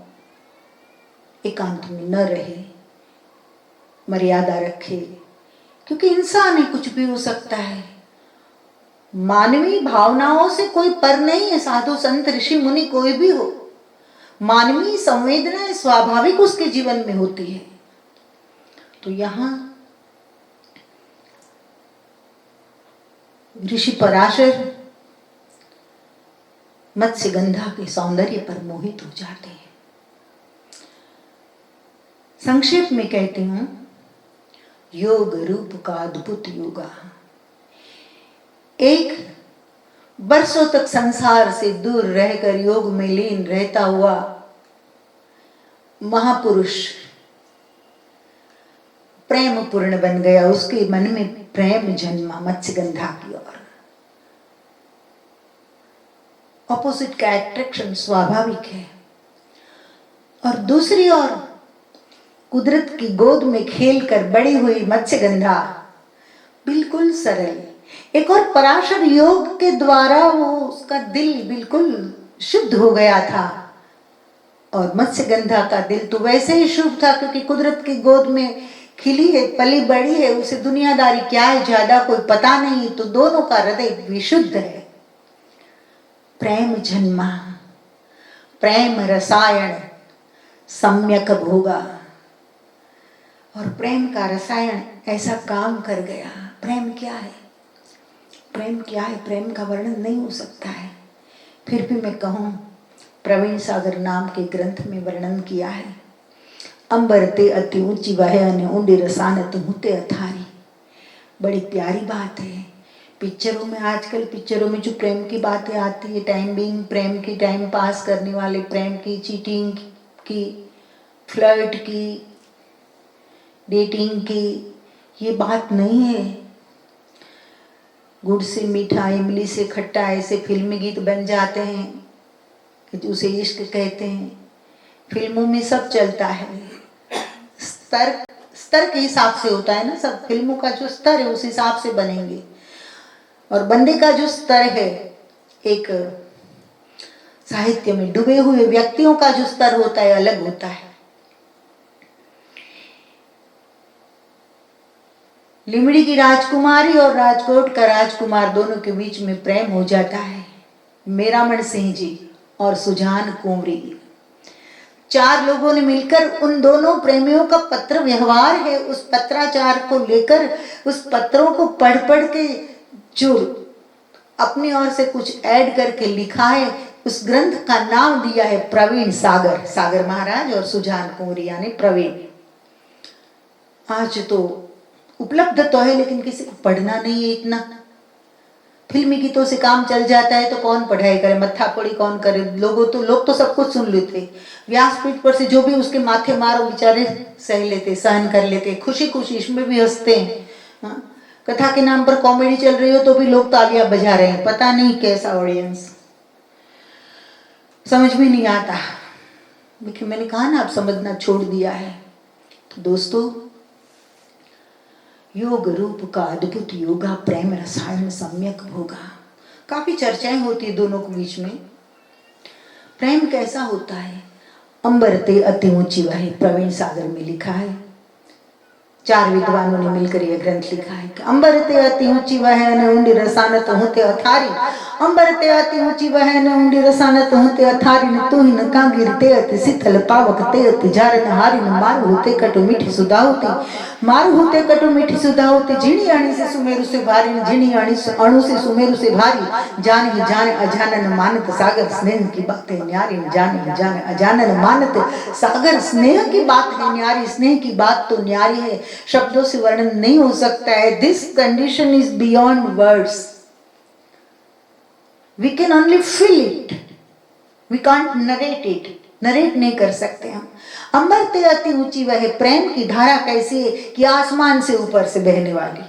Speaker 1: एकांत में न रहे, मर्यादा रखे, क्योंकि इंसान ही कुछ भी हो सकता है। मानवीय भावनाओं से कोई पर नहीं है। साधु संत ऋषि मुनि कोई भी हो, मानवीय संवेदनाएं स्वाभाविक उसके जीवन में होती है। तो यहां ऋषि पराशर मत्स्यगंधा के सौंदर्य पर मोहित हो जाते हैं। संक्षेप में कहती हूं, योग रूप का अद्भुत योगा। एक बरसों तक संसार से दूर रहकर योग में लीन रहता हुआ महापुरुष प्रेम पूर्ण बन गया। उसके मन में प्रेम जन्मा मत्स्यगंधा की ओर। ऑपोजिट का अट्रैक्शन स्वाभाविक है। और दूसरी ओर कुदरत की गोद में खेलकर बड़ी हुई मत्स्यगंधा बिल्कुल सरल। एक और पराशर योग के द्वारा वो उसका दिल बिल्कुल शुद्ध हो गया था। और मत्स्यगंधा का दिल तो वैसे ही शुभ था, क्योंकि कुदरत की गोद में खिली है, पली बड़ी है, उसे दुनियादारी क्या है ज्यादा कोई पता नहीं। तो दोनों का हृदय विशुद्ध है। प्रेम जन्मा, प्रेम रसायन सम्यक भोगा। और प्रेम का रसायन ऐसा काम कर गया। प्रेम क्या है? प्रेम क्या है? प्रेम का वर्णन नहीं हो सकता है। फिर भी मैं कहूं, प्रवीण सागर नाम के ग्रंथ में वर्णन किया है। अंबर ते अति ऊंची वह ऊंडी रसानत हुते अथारी। बड़ी प्यारी बात है। पिक्चरों में, आजकल पिक्चरों में जो प्रेम की बातें आती है, टाइम बीइंग प्रेम की, टाइम पास करने वाले प्रेम की, चीटिंग की, फ्लर्ट की, डेटिंग की, ये बात नहीं है। गुड़ से मीठा, इमली से खट्टा, ऐसे फिल्मी गीत बन जाते हैं कि उसे इश्क कहते हैं। फिल्मों में सब चलता है। स्तर के हिसाब से होता है ना सब। फिल्मों का जो स्तर है उस हिसाब से बनेंगे। और बंदे का जो स्तर है, एक साहित्य में डूबे हुए व्यक्तियों का जो स्तर होता है अलग होता है। लिमड़ी की राजकुमारी और राजकोट का राजकुमार दोनों के बीच में प्रेम हो जाता है। मेरामण सिंह जी और सुजान कुंवरी, 4 लोगों ने मिलकर उन दोनों प्रेमियों का पत्र व्यवहार है। उस पत्राचार को लेकर, उस पत्रों को पढ़ पढ़ के जो अपनी ओर से कुछ ऐड करके लिखा है, उस ग्रंथ का नाम दिया है प्रवीण सागर, सागर महाराज और सुजान कुंवरी यानी प्रवीण। आज तो उपलब्ध तो है लेकिन किसी को पढ़ना नहीं है इतना। फिल्मी गीतों से काम चल जाता है तो कौन पढ़ाई करे, मत्थापड़ी कौन करे। लोग तो सब कुछ सुन लेते, व्यासपीठ पर से जो भी उसके माथे मारो बेचारे सह लेते, सहन कर लेते, खुशी खुशी इसमें भी हंसते हैं। हाँ? कथा के नाम पर कॉमेडी चल रही हो तो भी लोग तालियां बजा रहे हैं, पता नहीं कैसा ऑडियंस, समझ में नहीं आता। देखिए मैंने कहा ना, आप समझना छोड़ दिया है। तो दोस्तों, योग रूप का अद्भुत योगा प्रेम रसायन सम्यक भोगा, काफी चर्चाएं होती है दोनों के बीच में। प्रेम कैसा होता है? अंबरते अति ऊंची वह, प्रवीण सागर में लिखा है। 4 विद्वानों ने मिलकर यह ग्रंथ लिखा है कि अंबरते अति ऊंची वह न ऊंडी रसानत होते अथारी, अंबरते अति ऊंची वह न ऊंडी रसानत होते अथारी, न तू ही न कांगिरते अति शीतल पावक ते अति जार न हारी, न मार होते कटु मीठी सुधा होती, मार होते कटु मीठी सुधा होती, झिणी आणी से सुमेरु से भारी, झिणी आणी अणु से सुमेरु से भारी, जान ही जान अजानन मानत सागर स्नेह की बातें न्यारी, जान ही जान अजानन मानत सागर स्नेह की बात है न्यारी, स्नेह की बात तो न्यारी है, शब्दों से वर्णन नहीं हो सकता है। This condition is beyond words, we can only feel it, we can't narrate it, narrate नहीं कर सकते हम। अंबर ते अति ऊंची वह, प्रेम की धारा कैसी है कि आसमान से ऊपर से बहने वाली।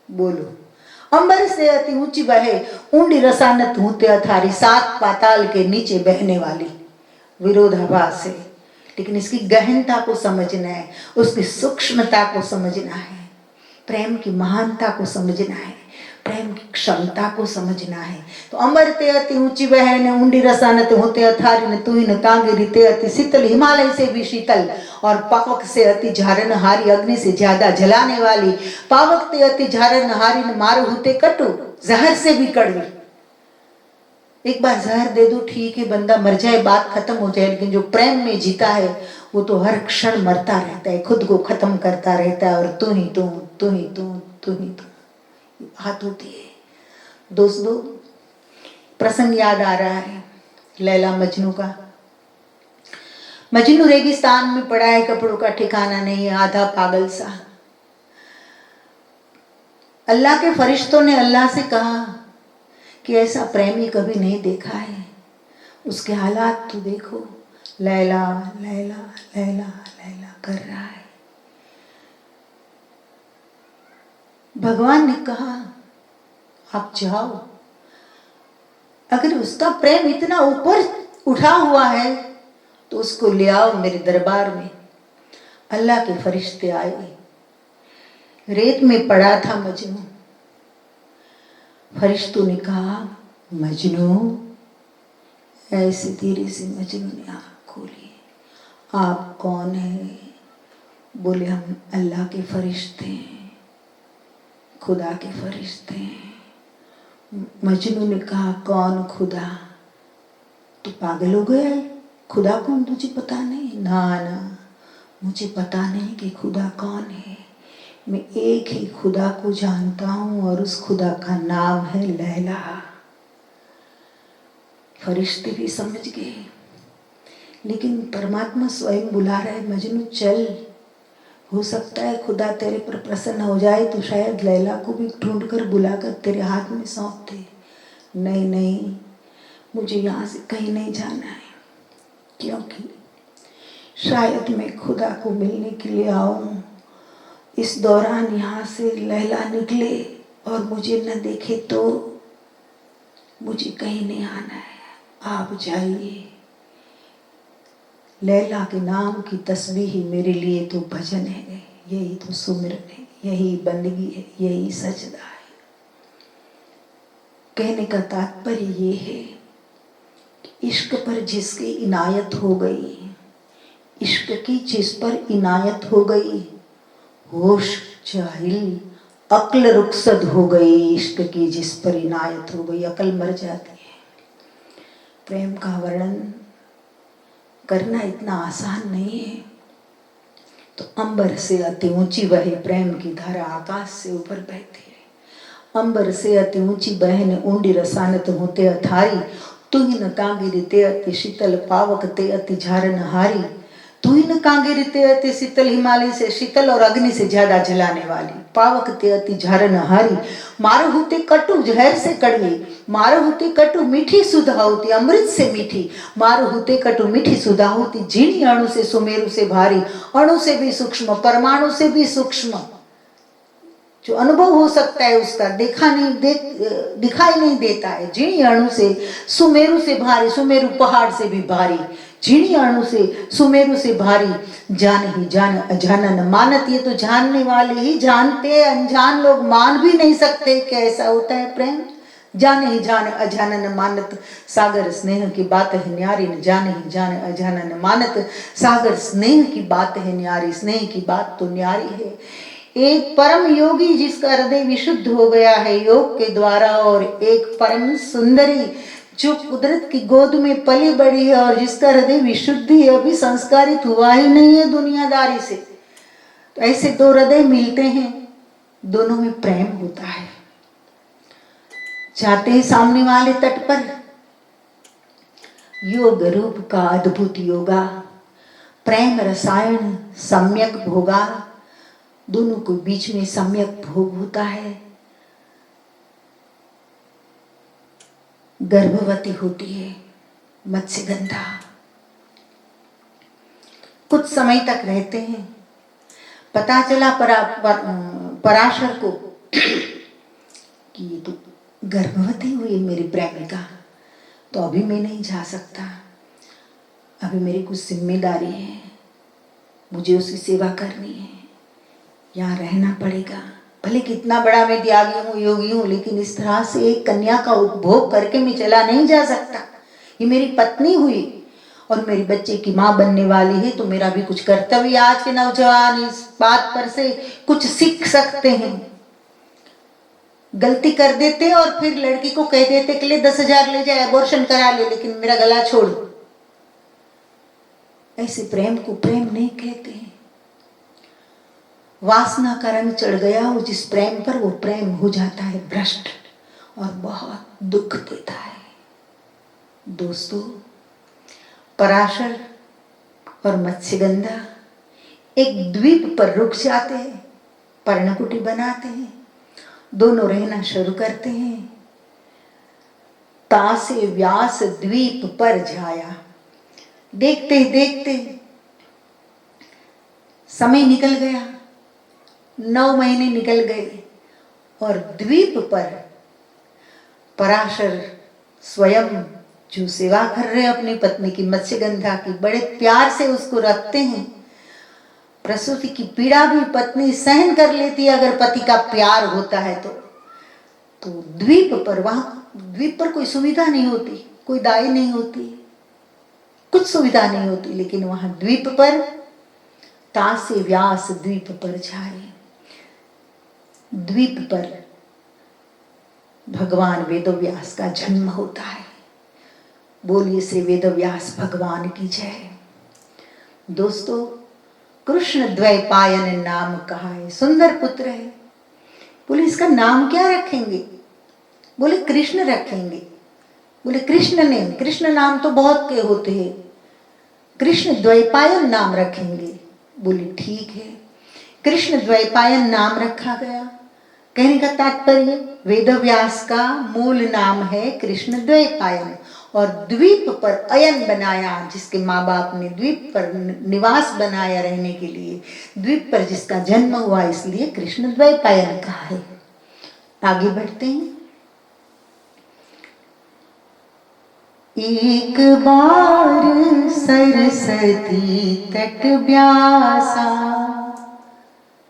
Speaker 1: बोलो, अंबर से अति ऊंची वह, ऊंडी रसानत होते अथारी, 7 पाताल के नीचे बहने वाली। विरोधाभास है, लेकिन इसकी गहनता को समझना है, उसकी सूक्ष्मता को समझना है, प्रेम की महानता को समझना है, प्रेम की क्षमता को समझना है। तो अमरते अति ऊंची वह न ऊंडी रसानत होते अथारी, न तू ही न कांगेरी ते अति शीतल, हिमालय से भी शीतल, और पावक से अति झारनहारी, अग्नि से ज्यादा जलाने वाली, पावक ते अति झारनहारी, न मारू होते कटु, जहर से भी कड़वी। एक बार जहर दे दो ठीक है, बंदा मर जाए, बात खत्म हो जाए, लेकिन जो प्रेम में जीता है वो तो हर क्षण मरता रहता है, खुद को खत्म करता रहता है, और तू ही तू, तू ही तू, तू ही तू, बात होती है। दोस्तों, प्रसंग याद आ रहा है लैला मजनू का। मजनू रेगिस्तान में पड़ा है, कपड़ों का ठिकाना नहीं है, आधा पागल सा। अल्लाह के फरिश्तों ने अल्लाह से कहा कि ऐसा प्रेमी कभी नहीं देखा है, उसके हालात तो देखो, लैला लैला लैला लैला कर रहा है। भगवान ने कहा आप जाओ, अगर उसका प्रेम इतना ऊपर उठा हुआ है तो उसको ले आओ मेरे दरबार में। अल्लाह के फरिश्ते आए, रेत में पड़ा था मजनू। फरिश्तों ने कहा मजनू, ऐसे धीरे से मजनू ने आँख खोली, आप कौन है? बोले हम अल्लाह के फरिश्ते हैं, खुदा के फरिश्ते हैं। मजनू ने कहा कौन खुदा? तो पागल हो गया है, खुदा कौन तुझे पता नहीं? ना ना, मुझे पता नहीं कि खुदा कौन है, मैं एक ही खुदा को जानता हूँ और उस खुदा का नाम है लैला। फरिश्ते भी समझ गए, लेकिन परमात्मा स्वयं बुला रहा है, मजनू चल, हो सकता है खुदा तेरे पर प्रसन्न हो जाए तो शायद लैला को भी ढूंढ कर बुलाकर तेरे हाथ में सौंप दे। नहीं नहीं, मुझे यहाँ से कहीं नहीं जाना है, क्योंकि शायद मैं खुदा को मिलने के लिए आऊं, इस दौरान यहाँ से लैला निकले और मुझे न देखे तो मुझे कहीं नहीं आना है, आप जाइए। लैला के नाम की तस्बीह ही मेरे लिए तो भजन है, यही तो सुमिरन है, यही बंदगी है, यही सजदा है। कहने का तात्पर्य ये है कि इश्क पर जिसकी इनायत हो गई, इश्क की जिस पर इनायत हो गई, होश जाहिल अक्ल रुखसद हो गई। इश्क की जिस पर इनायत हो गई, अकल मर जाती है। प्रेम का वर्णन करना इतना आसान नहीं है। तो अंबर से अति ऊंची बहे प्रेम की धारा, आकाश से ऊपर बहती है। अंबर से अति ऊंची बहन ऊंडी रसानत होते अथारी, तुही न कांगिरी ते अति शीतल पावक ते अति झारन हारी। तुही न कांगिरी ते अति शीतल, हिमालय से शीतल और अग्नि से ज्यादा जलाने वाली। पावक ते अति झारन हारी, मारो होते कटु जहर से कड़वी। मारो होते कटु मीठी सुधा होती, अमृत से मीठी। मारो होते कटु मीठी सुधा होती, झीणी अणु से सुमेरु से भारी। अणु से भी सूक्ष्म, परमाणु से भी सूक्ष्म, जो अनुभव हो सकता है उसका दिखाई नहीं देता है। झीणी अणु से सुमेरु से भारी, सुमेरु पहाड़ से भी भारी। झीणी अणु से सुमेरु से भारी। जान ही जान अजानन मानत, ये तो जानने वाले ही जानते, अनजान लोग मान भी नहीं सकते कैसा होता है प्रेम। जान ही जान अजानन मानत, सागर स्नेह की बात है न्यारी। न जान ही जान अजानन मानत, सागर स्नेह की बात है न्यारी। स्नेह की बात तो न्यारी है। एक परम योगी जिसका हृदय विशुद्ध हो गया है योग के द्वारा, और एक परम सुंदरी जो कुदरत की गोद में पली बड़ी है और जिसका हृदय विशुद्धि है, अभी संस्कारित हुआ ही नहीं है दुनियादारी से। तो ऐसे दो हृदय मिलते हैं, दोनों में प्रेम होता है। जाते हैं सामने वाले तट पर, योग रूप का अद्भुत योगा, प्रेम रसायन सम्यक भोगा। दोनों के बीच में सम्यक भोग होता है। गर्भवती होती है मत्स्यगंधा, कुछ समय तक रहते हैं। पता चला पराशर को कि ये तो गर्भवती हुई मेरी प्रेमिका, तो अभी मैं नहीं जा सकता, अभी मेरी कुछ जिम्मेदारी है, मुझे उसकी सेवा करनी है, यहाँ रहना पड़ेगा। भले कितना बड़ा मैं त्यागी हूँ, योगी हूँ, लेकिन इस तरह से एक कन्या का उपभोग करके मैं चला नहीं जा सकता। ये मेरी पत्नी हुई और मेरी बच्चे की माँ बनने वाली है, तो मेरा भी कुछ कर्तव्य। आज के नौजवान इस बात पर से कुछ सीख सकते हैं। गलती कर देते और फिर लड़की को कह देते कि ले 10,000 ले जाए, अबॉर्शन करा ले, लेकिन मेरा गला छोड़। ऐसे प्रेम को प्रेम नहीं कहते हैं। वासना का रंग चढ़ गया हो जिस प्रेम पर, वो प्रेम हो जाता है भ्रष्ट और बहुत दुख देता है। दोस्तों, पराशर और मत्स्यगंधा एक द्वीप पर रुक जाते हैं, पर्णकुटी बनाते हैं, दोनों रहना शुरू करते हैं। तासे व्यास द्वीप पर जाया। देखते देखते समय निकल गया, 9 महीने निकल गए और द्वीप पर पराशर स्वयं जो सेवा कर रहे अपनी पत्नी की, मत्स्यगंधा की, बड़े प्यार से उसको रखते हैं। प्रसूति की पीड़ा भी पत्नी सहन कर लेती है अगर पति का प्यार होता है तो द्वीप पर, वहां द्वीप पर कोई सुविधा नहीं होती, कोई दाई नहीं होती, कुछ सुविधा नहीं होती, लेकिन वहां द्वीप पर तासे व्यास द्वीप पर जाए। द्वीप पर भगवान वेदव्यास का जन्म होता है। बोलिए श्री वेदव्यास भगवान की जय। दोस्तों, कृष्ण द्वैपायन नाम कहा है, सुंदर पुत्र है। बोले इसका नाम क्या रखेंगे? बोले कृष्ण रखेंगे। बोले कृष्ण नहीं, कृष्ण नाम तो बहुत के होते हैं, कृष्ण द्वैपायन नाम रखेंगे। बोले ठीक है, कृष्ण द्वैपायन नाम रखा गया। कहने का तात्पर्य, वेदव्यास का मूल नाम है कृष्ण द्वैपायन, और द्वीप पर अयन बनाया, जिसके माँ बाप ने द्वीप पर निवास बनाया रहने के लिए, द्वीप पर जिसका जन्म हुआ, इसलिए कृष्ण द्वैपायन कहा है। आगे बढ़ते हैं। एक बार सरस्वती तट व्यासा,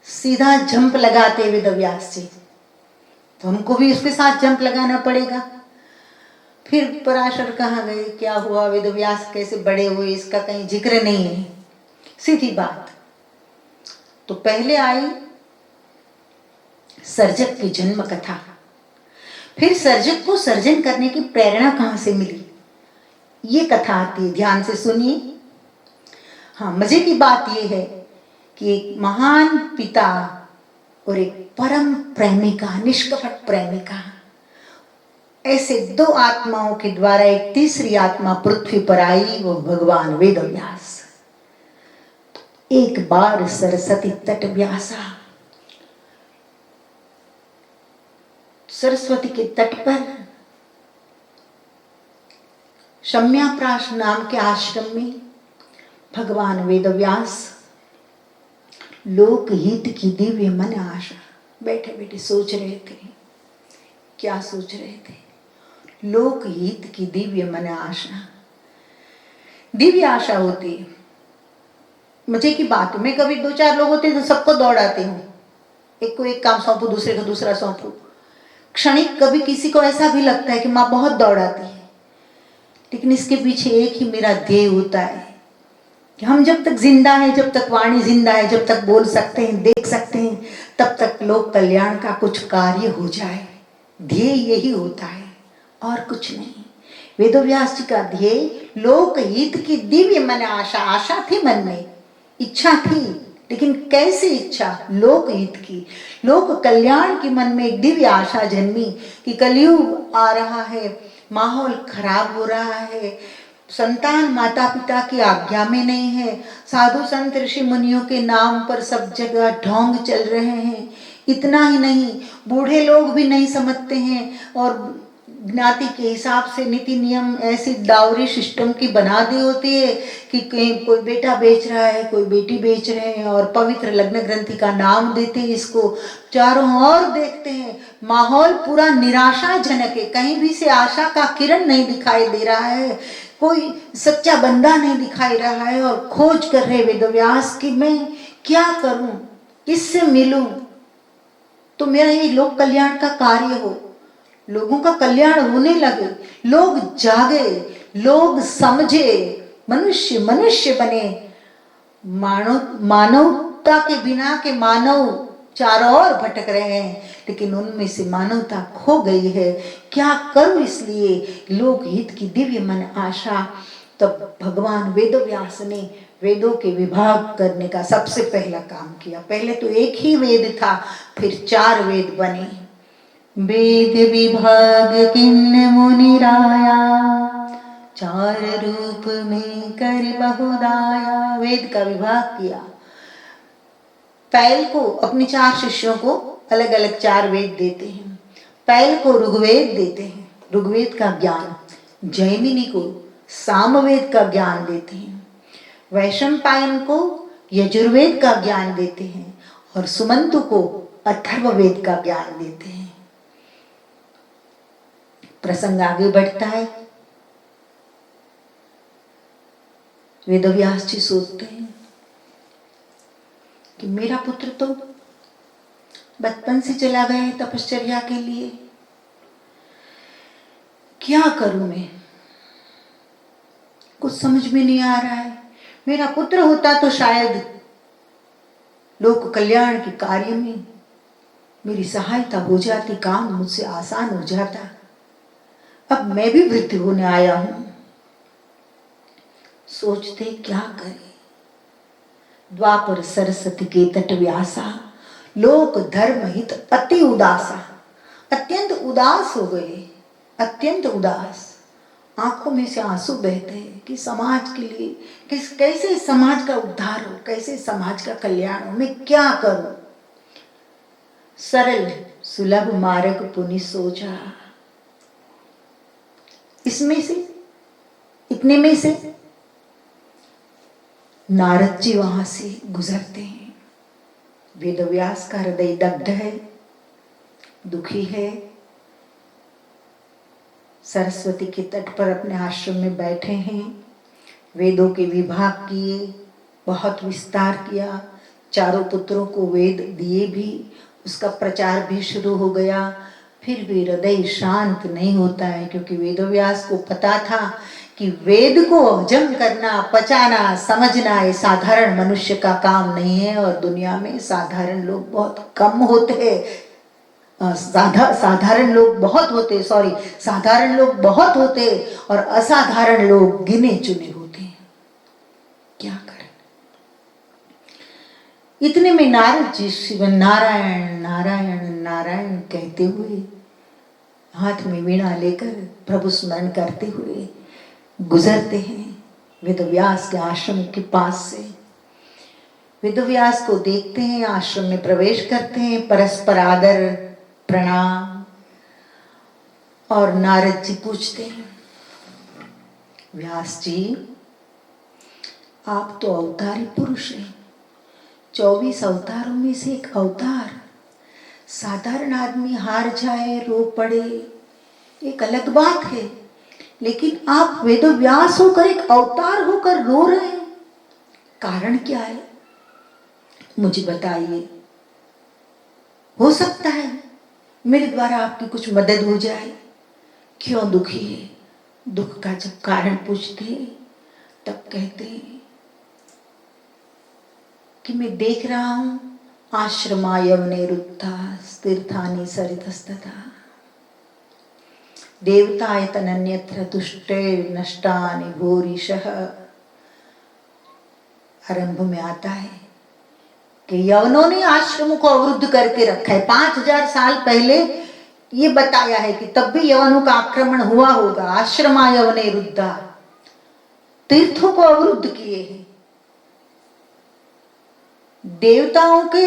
Speaker 1: सीधा जंप लगाते वेदव्यास जी, तो हमको भी उसके साथ जंप लगाना पड़ेगा। फिर पराशर कहाँ गए, क्या हुआ, वेदव्यास कैसे बड़े हुए, इसका कहीं जिक्र नहीं है। सीधी बात। तो पहले आई सर्जक की जन्म कथा, फिर सर्जक को सर्जन करने की प्रेरणा कहाँ से मिली, ये कथा आती है, ध्यान से सुनिए। हाँ, मजे की बात यह है कि एक महान पिता और एक परम प्रेमिका, निष्कपट प्रेमिका, ऐसे दो आत्माओं के द्वारा एक तीसरी आत्मा पृथ्वी पर आई, वो भगवान वेदव्यास। एक बार सरस्वती तट व्यासा, सरस्वती के तट पर शम्याप्राश नाम के आश्रम में भगवान वेदव्यास लोक हित की दिव्य मन आशा बैठे बैठे सोच रहे थे। क्या सोच रहे थे? लोक हित की दिव्य मन आशा। दिव्य आशा होती है। मजे की बात, मैं कभी दो चार लोग होते तो सबको दौड़ाती हूँ, एक को एक काम सौंपू, दूसरे को दूसरा सौंपू। क्षणिक कभी किसी को ऐसा भी लगता है कि माँ बहुत दौड़ाती है, लेकिन इसके पीछे एक ही मेरा ध्येय होता है कि हम जब तक जिंदा है, जब तक वाणी जिंदा है, जब तक बोल सकते हैं, देख सकते हैं, तब तक लोक कल्याण का कुछ कार्य हो जाए। ध्येय यही होता है और कुछ नहीं। वेदव्यास जी का ध्येय लोक हित की दिव्य मन आशा। आशा थी मन में, इच्छा थी, लेकिन कैसी इच्छा? लोक हित की, लोक कल्याण की मन में एक दिव्य आशा जन्मी कि कलयुग आ रहा है, माहौल खराब हो रहा है, संतान माता पिता की आज्ञा में नहीं है, साधु संत ऋषि मुनियों के नाम पर सब जगह ढोंग चल रहे हैं। इतना ही नहीं, बूढ़े लोग भी नहीं समझते हैं और ज्ञाति के हिसाब से नीति नियम ऐसी डाउरी सिस्टम की बना दी होती है कि कोई बेटा बेच रहा है, कोई बेटी बेच रहे हैं और पवित्र लग्न ग्रंथि का नाम देते हैं इसको। चारों ओर देखते हैं, माहौल पूरा निराशाजनक है, कहीं भी से आशा का किरण नहीं दिखाई दे रहा है, कोई सच्चा बंदा नहीं दिखाई रहा है। और खोज कर रहे वेदव्यास कि मैं क्या करूं, किससे मिलूं तो मेरा ये लोक कल्याण का कार्य हो, लोगों का कल्याण होने लगे, लोग जागे, लोग समझे, मनुष्य मनुष्य बने। मानवता के बिना के मानव चारों ओर भटक रहे हैं, लेकिन उनमें से मानवता खो गई है। क्या करूं? इसलिए लोक हित की दिव्य मन आशा। तब भगवान वेदव्यास ने वेदों के विभाग करने का सबसे पहला काम किया। पहले तो एक ही वेद था, फिर 4 वेद बने। वेद विभाग किन्न मुनिराया, 4 रूप में कर बहुदाया। वेद का विभाग किया। पैल को, अपने 4 शिष्यों को अलग अलग 4 वेद देते हैं। पैल को ऋग्वेद देते हैं, ऋग्वेद का ज्ञान। जैमिनी को सामवेद का ज्ञान देते हैं। वैशंपायन को यजुर्वेद का ज्ञान देते हैं और सुमंतु को अथर्ववेद का ज्ञान देते हैं। प्रसंग आगे बढ़ता है। वेदव्यास जी सोचते हैं कि मेरा पुत्र तो बचपन से चला गया है तपश्चर्या के लिए, क्या करूं मैं? कुछ समझ में नहीं आ रहा है। मेरा पुत्र होता तो शायद लोक कल्याण के कार्य में मेरी सहायता हो जाती, काम मुझसे आसान हो जाता। अब मैं भी वृद्ध होने आया हूं। सोचते क्या करें। द्वापर सरस्वती के तट व्यासा, लोक धर्म हित अति उदासा। अत्यंत उदास हो गए, अत्यंत उदास। आंखों में से आंसू बहते हैं कि समाज के लिए कैसे समाज का उद्धार हो, कैसे समाज का कल्याण हो, मैं क्या करूं। सरल सुलभ मार्ग पुनि सोचा। इसमें से, इतने में से नारद जी वहां से गुजरते हैं। वेदव्यास का हृदय दग्ध है, दुखी है। सरस्वती के तट पर अपने आश्रम में बैठे हैं। वेदों के विभाग किए, बहुत विस्तार किया, 4 पुत्रों को वेद दिए भी, उसका प्रचार भी शुरू हो गया। फिर भी हृदय शांत नहीं होता है, क्योंकि वेदव्यास को पता था कि वेद को हजम करना, पचाना, समझना ये साधारण मनुष्य का काम नहीं है। और दुनिया में साधारण लोग बहुत कम होते हैं। साधारण लोग बहुत होते, साधारण लोग बहुत होते और असाधारण लोग गिने चुने होते हैं। क्या करें? इतने में नारद जी शिव नारायण नारायण नारायण कहते हुए हाथ में वीणा लेकर प्रभु स्मरण करते हुए गुजरते हैं वेदव्यास के आश्रम के पास से। वेदव्यास को देखते हैं, आश्रम में प्रवेश करते हैं, परस्पर आदर प्रणाम। और नारद जी पूछते हैं, व्यास जी आप तो अवतारी पुरुष हैं, 24 अवतारों में से एक अवतार। साधारण आदमी हार जाए, रो पड़े, एक अलग बात है, लेकिन आप वेदव्यास होकर, एक अवतार होकर रो रहे हैं, कारण क्या है? मुझे बताइए, हो सकता है मेरे द्वारा आपकी कुछ मदद हो जाए। क्यों दुखी है? दुख का जब कारण पूछते हैं तब कहते हैं कि मैं देख रहा हूं आश्रमा यवने रुद्धा तीर्थानि सरितस्तथा देवतायतनन्यत्र तुष्टे नष्टानि भूरिशः। आरंभ में आता है कि यवनों ने आश्रम को अवरुद्ध करके रखा है। 5000 साल पहले ये बताया है कि तब भी यवनों का आक्रमण हुआ होगा। आश्रमा यवने रुद्धा, तीर्थों को अवरुद्ध किए हैं, देवताओं के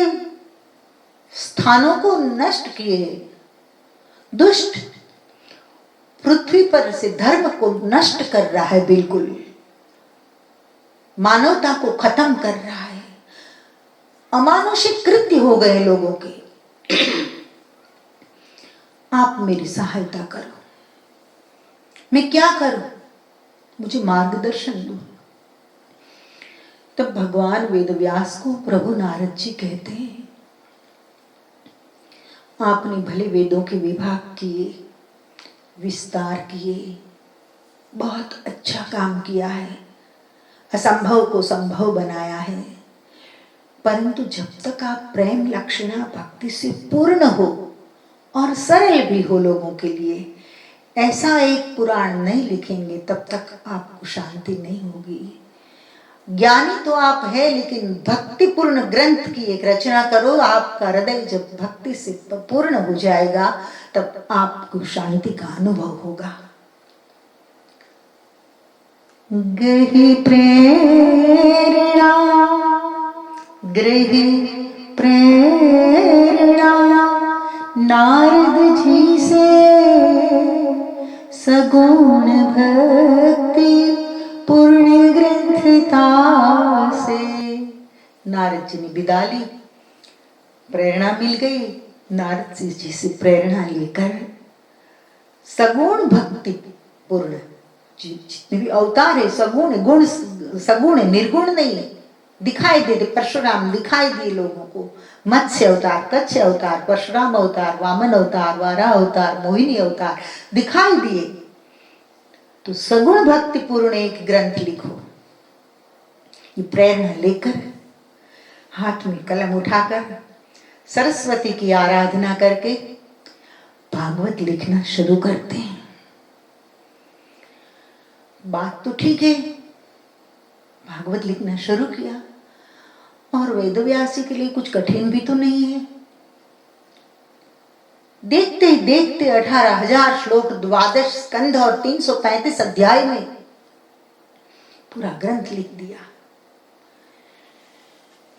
Speaker 1: स्थानों को नष्ट किए हैं, दुष्ट पृथ्वी पर से धर्म को नष्ट कर रहा है, बिल्कुल मानवता को खत्म कर रहा है, अमानुषिक कृत्य हो गए लोगों के। आप मेरी सहायता करो, मैं क्या करूं? मुझे मार्गदर्शन दो। तब भगवान वेदव्यास को प्रभु नारद जी कहते हैं, आपने भले वेदों के विभाग किए, विस्तार किए, बहुत अच्छा काम किया है, असंभव को संभव बनाया है, परंतु जब तक आप प्रेम लक्षणा भक्ति से पूर्ण हो और सरल भी हो लोगों के लिए, ऐसा एक पुराण नहीं लिखेंगे तब तक आपको शांति नहीं होगी। ज्ञानी तो आप है, लेकिन भक्तिपूर्ण ग्रंथ की एक रचना करो। आपका हृदय जब भक्ति से पूर्ण हो जाएगा तब आपको शांति का अनुभव होगा। गृही प्रेरणा, गृही प्रेरणा नारद जी से, सगुण भक्ति पूर्ण ग्रंथता से। नारद जी ने विदा ली, प्रेरणा मिल गई। नारद जी से प्रेरणा लेकर सगुण भक्ति पूर्ण, जितने भी अवतार है सगुण, गुण सगुण है, निर्गुण नहीं है, दिखाई देते। परशुराम दिखाई दिए लोगों को, मत्स्य अवतार, कच्छ अवतार, परशुराम अवतार, वामन अवतार, वारा अवतार, मोहिनी अवतार दिखाई दिए। तो सगुण भक्ति पूर्ण एक ग्रंथ लिखो। ये प्रेरणा लेकर हाथ में कलम उठाकर सरस्वती की आराधना करके भागवत लिखना शुरू करते हैं। बात तो ठीक है, भागवत लिखना शुरू किया, और वेदव्यास जी के लिए कुछ कठिन भी तो नहीं है। देखते देखते 18,000 श्लोक, 12 स्कंध और 335 अध्याय में पूरा ग्रंथ लिख दिया।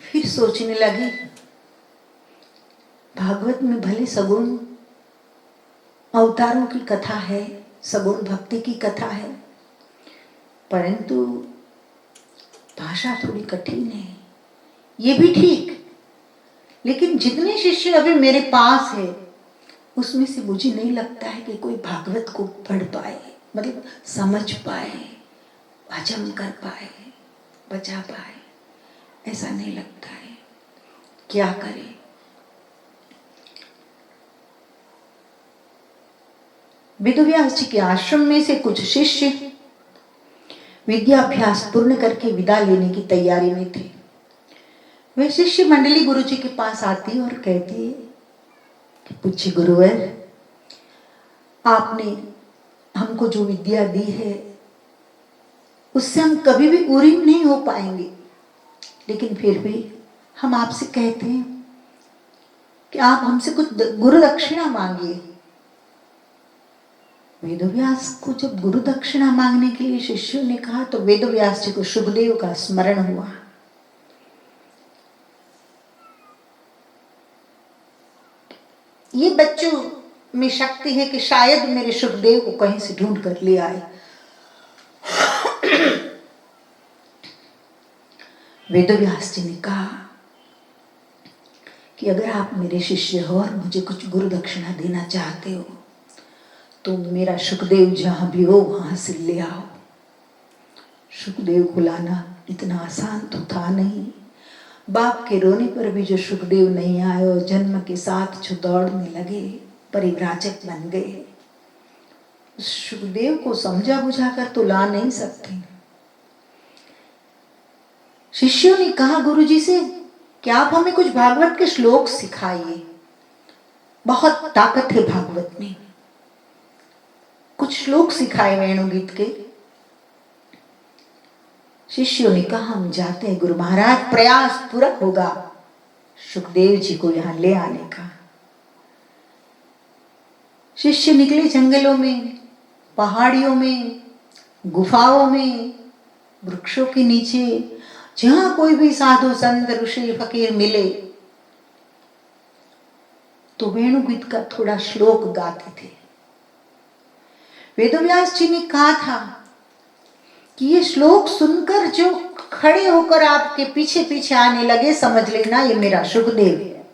Speaker 1: फिर सोचने लगी, भागवत में भले सगुण अवतारों की कथा है, सगुण भक्ति की कथा है, परंतु भाषा थोड़ी कठिन है। ये भी ठीक, लेकिन जितने शिष्य अभी मेरे पास है उसमें से मुझे नहीं लगता है कि कोई भागवत को पढ़ पाए, मतलब समझ पाए, हजम कर पाए, बचा पाए, ऐसा नहीं लगता है। क्या करें? वेदव्यास जी के आश्रम में से कुछ शिष्य विद्याभ्यास पूर्ण करके विदा लेने की तैयारी में थे। वे शिष्य मंडली गुरु जी के पास आती और कहती है कि पूज्य गुरुवर, आपने हमको जो विद्या दी है उससे हम कभी भी पूरी नहीं हो पाएंगे, लेकिन फिर भी हम आपसे कहते हैं कि आप हमसे कुछ गुरु दक्षिणा मांगिए। वेदव्यास को जब गुरु दक्षिणा मांगने के लिए शिष्यों ने कहा तो वेदव्यास जी को शुकदेव का स्मरण हुआ। ये बच्चों में शक्ति है कि शायद मेरे शुकदेव को कहीं से ढूंढ कर ले आए। वेदव्यास जी ने कहा कि अगर आप मेरे शिष्य हो और मुझे कुछ गुरु दक्षिणा देना चाहते हो तो मेरा शुकदेव जहां भी हो वहां से ले आओ। शुकदेव को लाना इतना आसान तो था नहीं। बाप के रोने पर भी जो शुकदेव नहीं आए और जन्म के साथ जो दौड़ने लगे, परिव्राजक बन गए, उस शुकदेव को समझा बुझा कर तो ला नहीं सकते। शिष्यों ने कहा गुरुजी से कि आप हमें कुछ भागवत के श्लोक सिखाइए, बहुत ताकत है भागवत में। कुछ श्लोक सिखाए वेणुगीत के। शिष्यों ने कहा हम जाते हैं गुरु महाराज, प्रयास पूरा होगा शुकदेव जी को यहां ले आने का। शिष्य निकले जंगलों में, पहाड़ियों में, गुफाओं में, वृक्षों के नीचे, जहां कोई भी साधु संत ऋषि फकीर मिले तो वेणुगीत का थोड़ा श्लोक गाते थे। वेदव्यास जी ने कहा था कि ये श्लोक सुनकर जो खड़े होकर आपके पीछे पीछे आने लगे, समझ लेना ये मेरा शुकदेव है,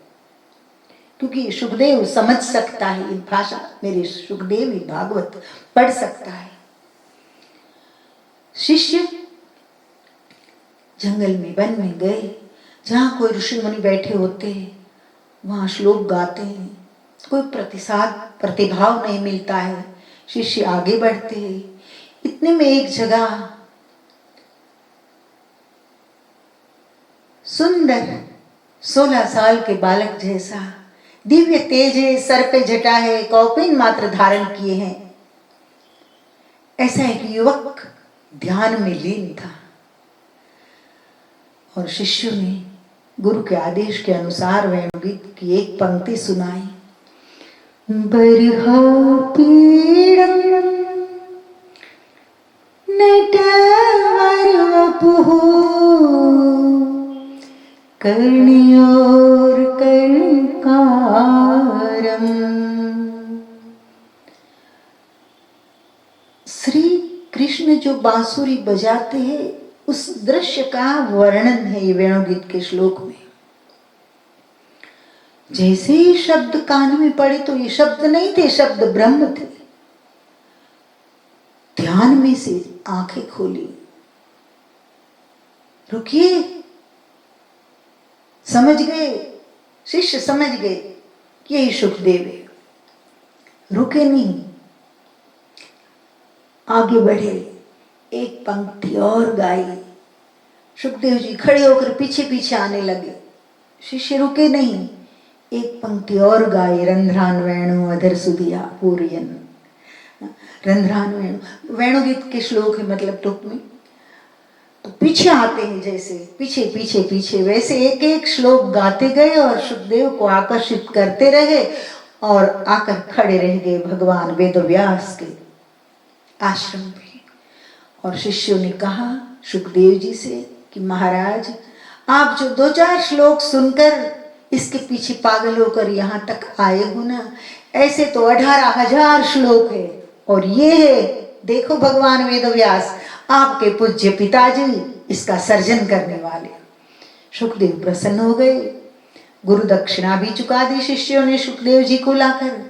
Speaker 1: क्योंकि शुकदेव समझ सकता है ये भाषा, मेरे शुकदेव ही भागवत पढ़ सकता है। शिष्य जंगल में, वन में गए, जहां कोई ऋषि मुनि बैठे होते हैं वहां श्लोक गाते हैं। कोई प्रतिभाव नहीं मिलता है, शिष्य आगे बढ़ते हैं। इतने में एक जगह सुंदर 16 साल के बालक जैसा दिव्य तेज है, सर पे जटा है, कौपिन मात्र धारण किए हैं, ऐसा एक युवक ध्यान में लीन था। और शिष्यों ने गुरु के आदेश के अनुसार वेणुगीत की एक पंक्ति सुनाई। बरहा पीड़म नटवर वपुः कर्णयोर कर्णकारम। श्री कृष्ण जो बांसुरी बजाते हैं उस दृश्य का वर्णन है ये वेणुगीत के श्लोक में। जैसे ही शब्द कान में पड़े तो ये शब्द नहीं थे, शब्द ब्रह्म थे। ध्यान में से आंखें खोली, रुकिए, समझ गए, शिष्य समझ गए कि यही शुकदेव है। रुके नहीं, आगे बढ़े, एक पंक्ति और गाई। शुकदेव जी खड़े होकर पीछे पीछे आने लगे, शिष्य रुके नहीं, एक पंक्ति और गाई। रंध्रान वेणु अधर सुधिया पूरियन। रंध्रान वेणु, वेणुगीत के श्लोक है, मतलब टुक में तो पीछे आते हैं, जैसे पीछे पीछे पीछे, वैसे एक एक श्लोक गाते गए और शुकदेव को आकर्षित करते रहे और आकर खड़े रह गए भगवान वेदव्यास के आश्रम में। और शिष्यों ने कहा शुकदेव जी से कि महाराज, आप जो 2-4 श्लोक सुनकर इसके पीछे पागल होकर यहाँ तक आए हो ना, ऐसे तो 18,000 श्लोक है। और ये है, देखो भगवान वेदव्यास, आपके पूज्य पिताजी इसका सर्जन करने वाले। शुकदेव प्रसन्न हो गए, गुरु दक्षिणा भी चुका दी शिष्यों ने शुकदेव जी को लाकर।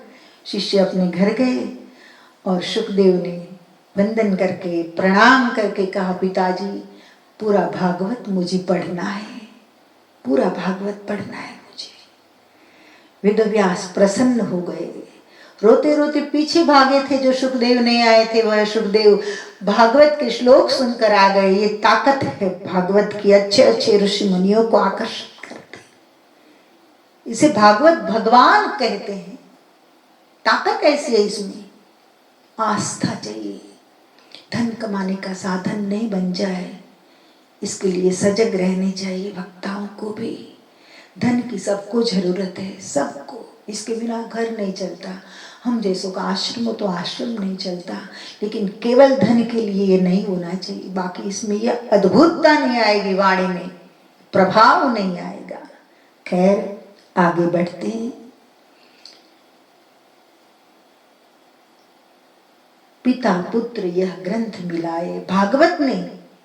Speaker 1: शिष्य अपने घर गए और शुकदेव ने वंदन करके प्रणाम करके कहा, पिताजी पूरा भागवत मुझे पढ़ना है, पूरा भागवत पढ़ना है मुझे। वेदव्यास प्रसन्न हो गए, रोते रोते पीछे भागे थे जो शुकदेव नहीं आए थे, वह शुकदेव भागवत के श्लोक सुनकर आ गए। ये ताकत है भागवत की, अच्छे अच्छे ऋषि मुनियों को आकर्षित करते, इसे भागवत भगवान कहते हैं। ताकत ऐसी है इसमें, आस्था चाहिए, धन कमाने का साधन नहीं बन जाए, इसके लिए सजग रहने चाहिए भक्ताओं को भी। धन की सबको जरूरत है, सबको, इसके बिना घर नहीं चलता। हम जैसों का आश्रम हो तो आश्रम नहीं चलता, लेकिन केवल धन के लिए ये नहीं होना चाहिए। बाकी इसमें ये अद्भुतता नहीं आएगी, वाणी में प्रभाव नहीं आएगा। खैर आगे बढ़ते हैं। पिता पुत्र यह ग्रंथ मिलाए, भागवत ने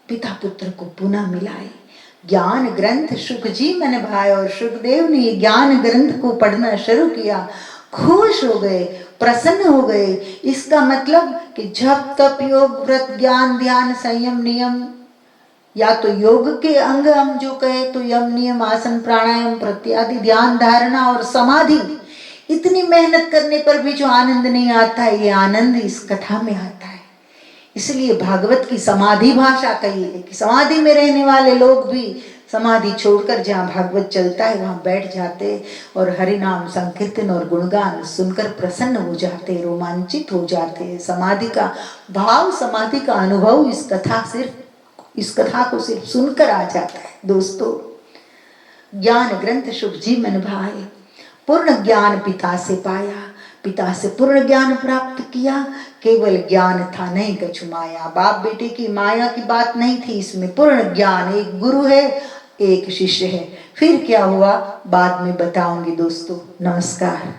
Speaker 1: पिता पुत्र को पुनः मिलाए। ज्ञान ग्रंथ सुख जी मन भाए, और सुखदेव ने ज्ञान ग्रंथ को पढ़ना शुरू किया, खुश हो गए, प्रसन्न हो गए। इसका मतलब कि जब तप योग व्रत ज्ञान ध्यान संयम नियम, या तो योग के अंग हम जो कहे तो यम नियम आसन प्राणायाम प्रत्यादि ध्यान धारणा और समाधि, इतनी मेहनत करने पर भी जो आनंद नहीं आता है, ये आनंद इस कथा में आता है। इसलिए भागवत की समाधि भाषा कही है कि समाधि में रहने वाले लोग भी समाधि छोड़कर जहाँ भागवत चलता है वहां बैठ जाते और हरि नाम संकीर्तन और गुणगान सुनकर प्रसन्न हो जाते, रोमांचित हो जाते। समाधि का भाव, समाधि का अनुभव इस कथा को सिर्फ सुनकर आ जाता है। दोस्तों, ज्ञान ग्रंथ सुख जी मन भाए, पूर्ण ज्ञान पिता से पाया, पिता से पूर्ण ज्ञान प्राप्त किया। केवल ज्ञान था, नहीं कछु माया, बाप बेटे की माया की बात नहीं थी इसमें, पूर्ण ज्ञान। एक गुरु है, एक शिष्य है। फिर क्या हुआ बाद में बताऊंगी दोस्तों। नमस्कार।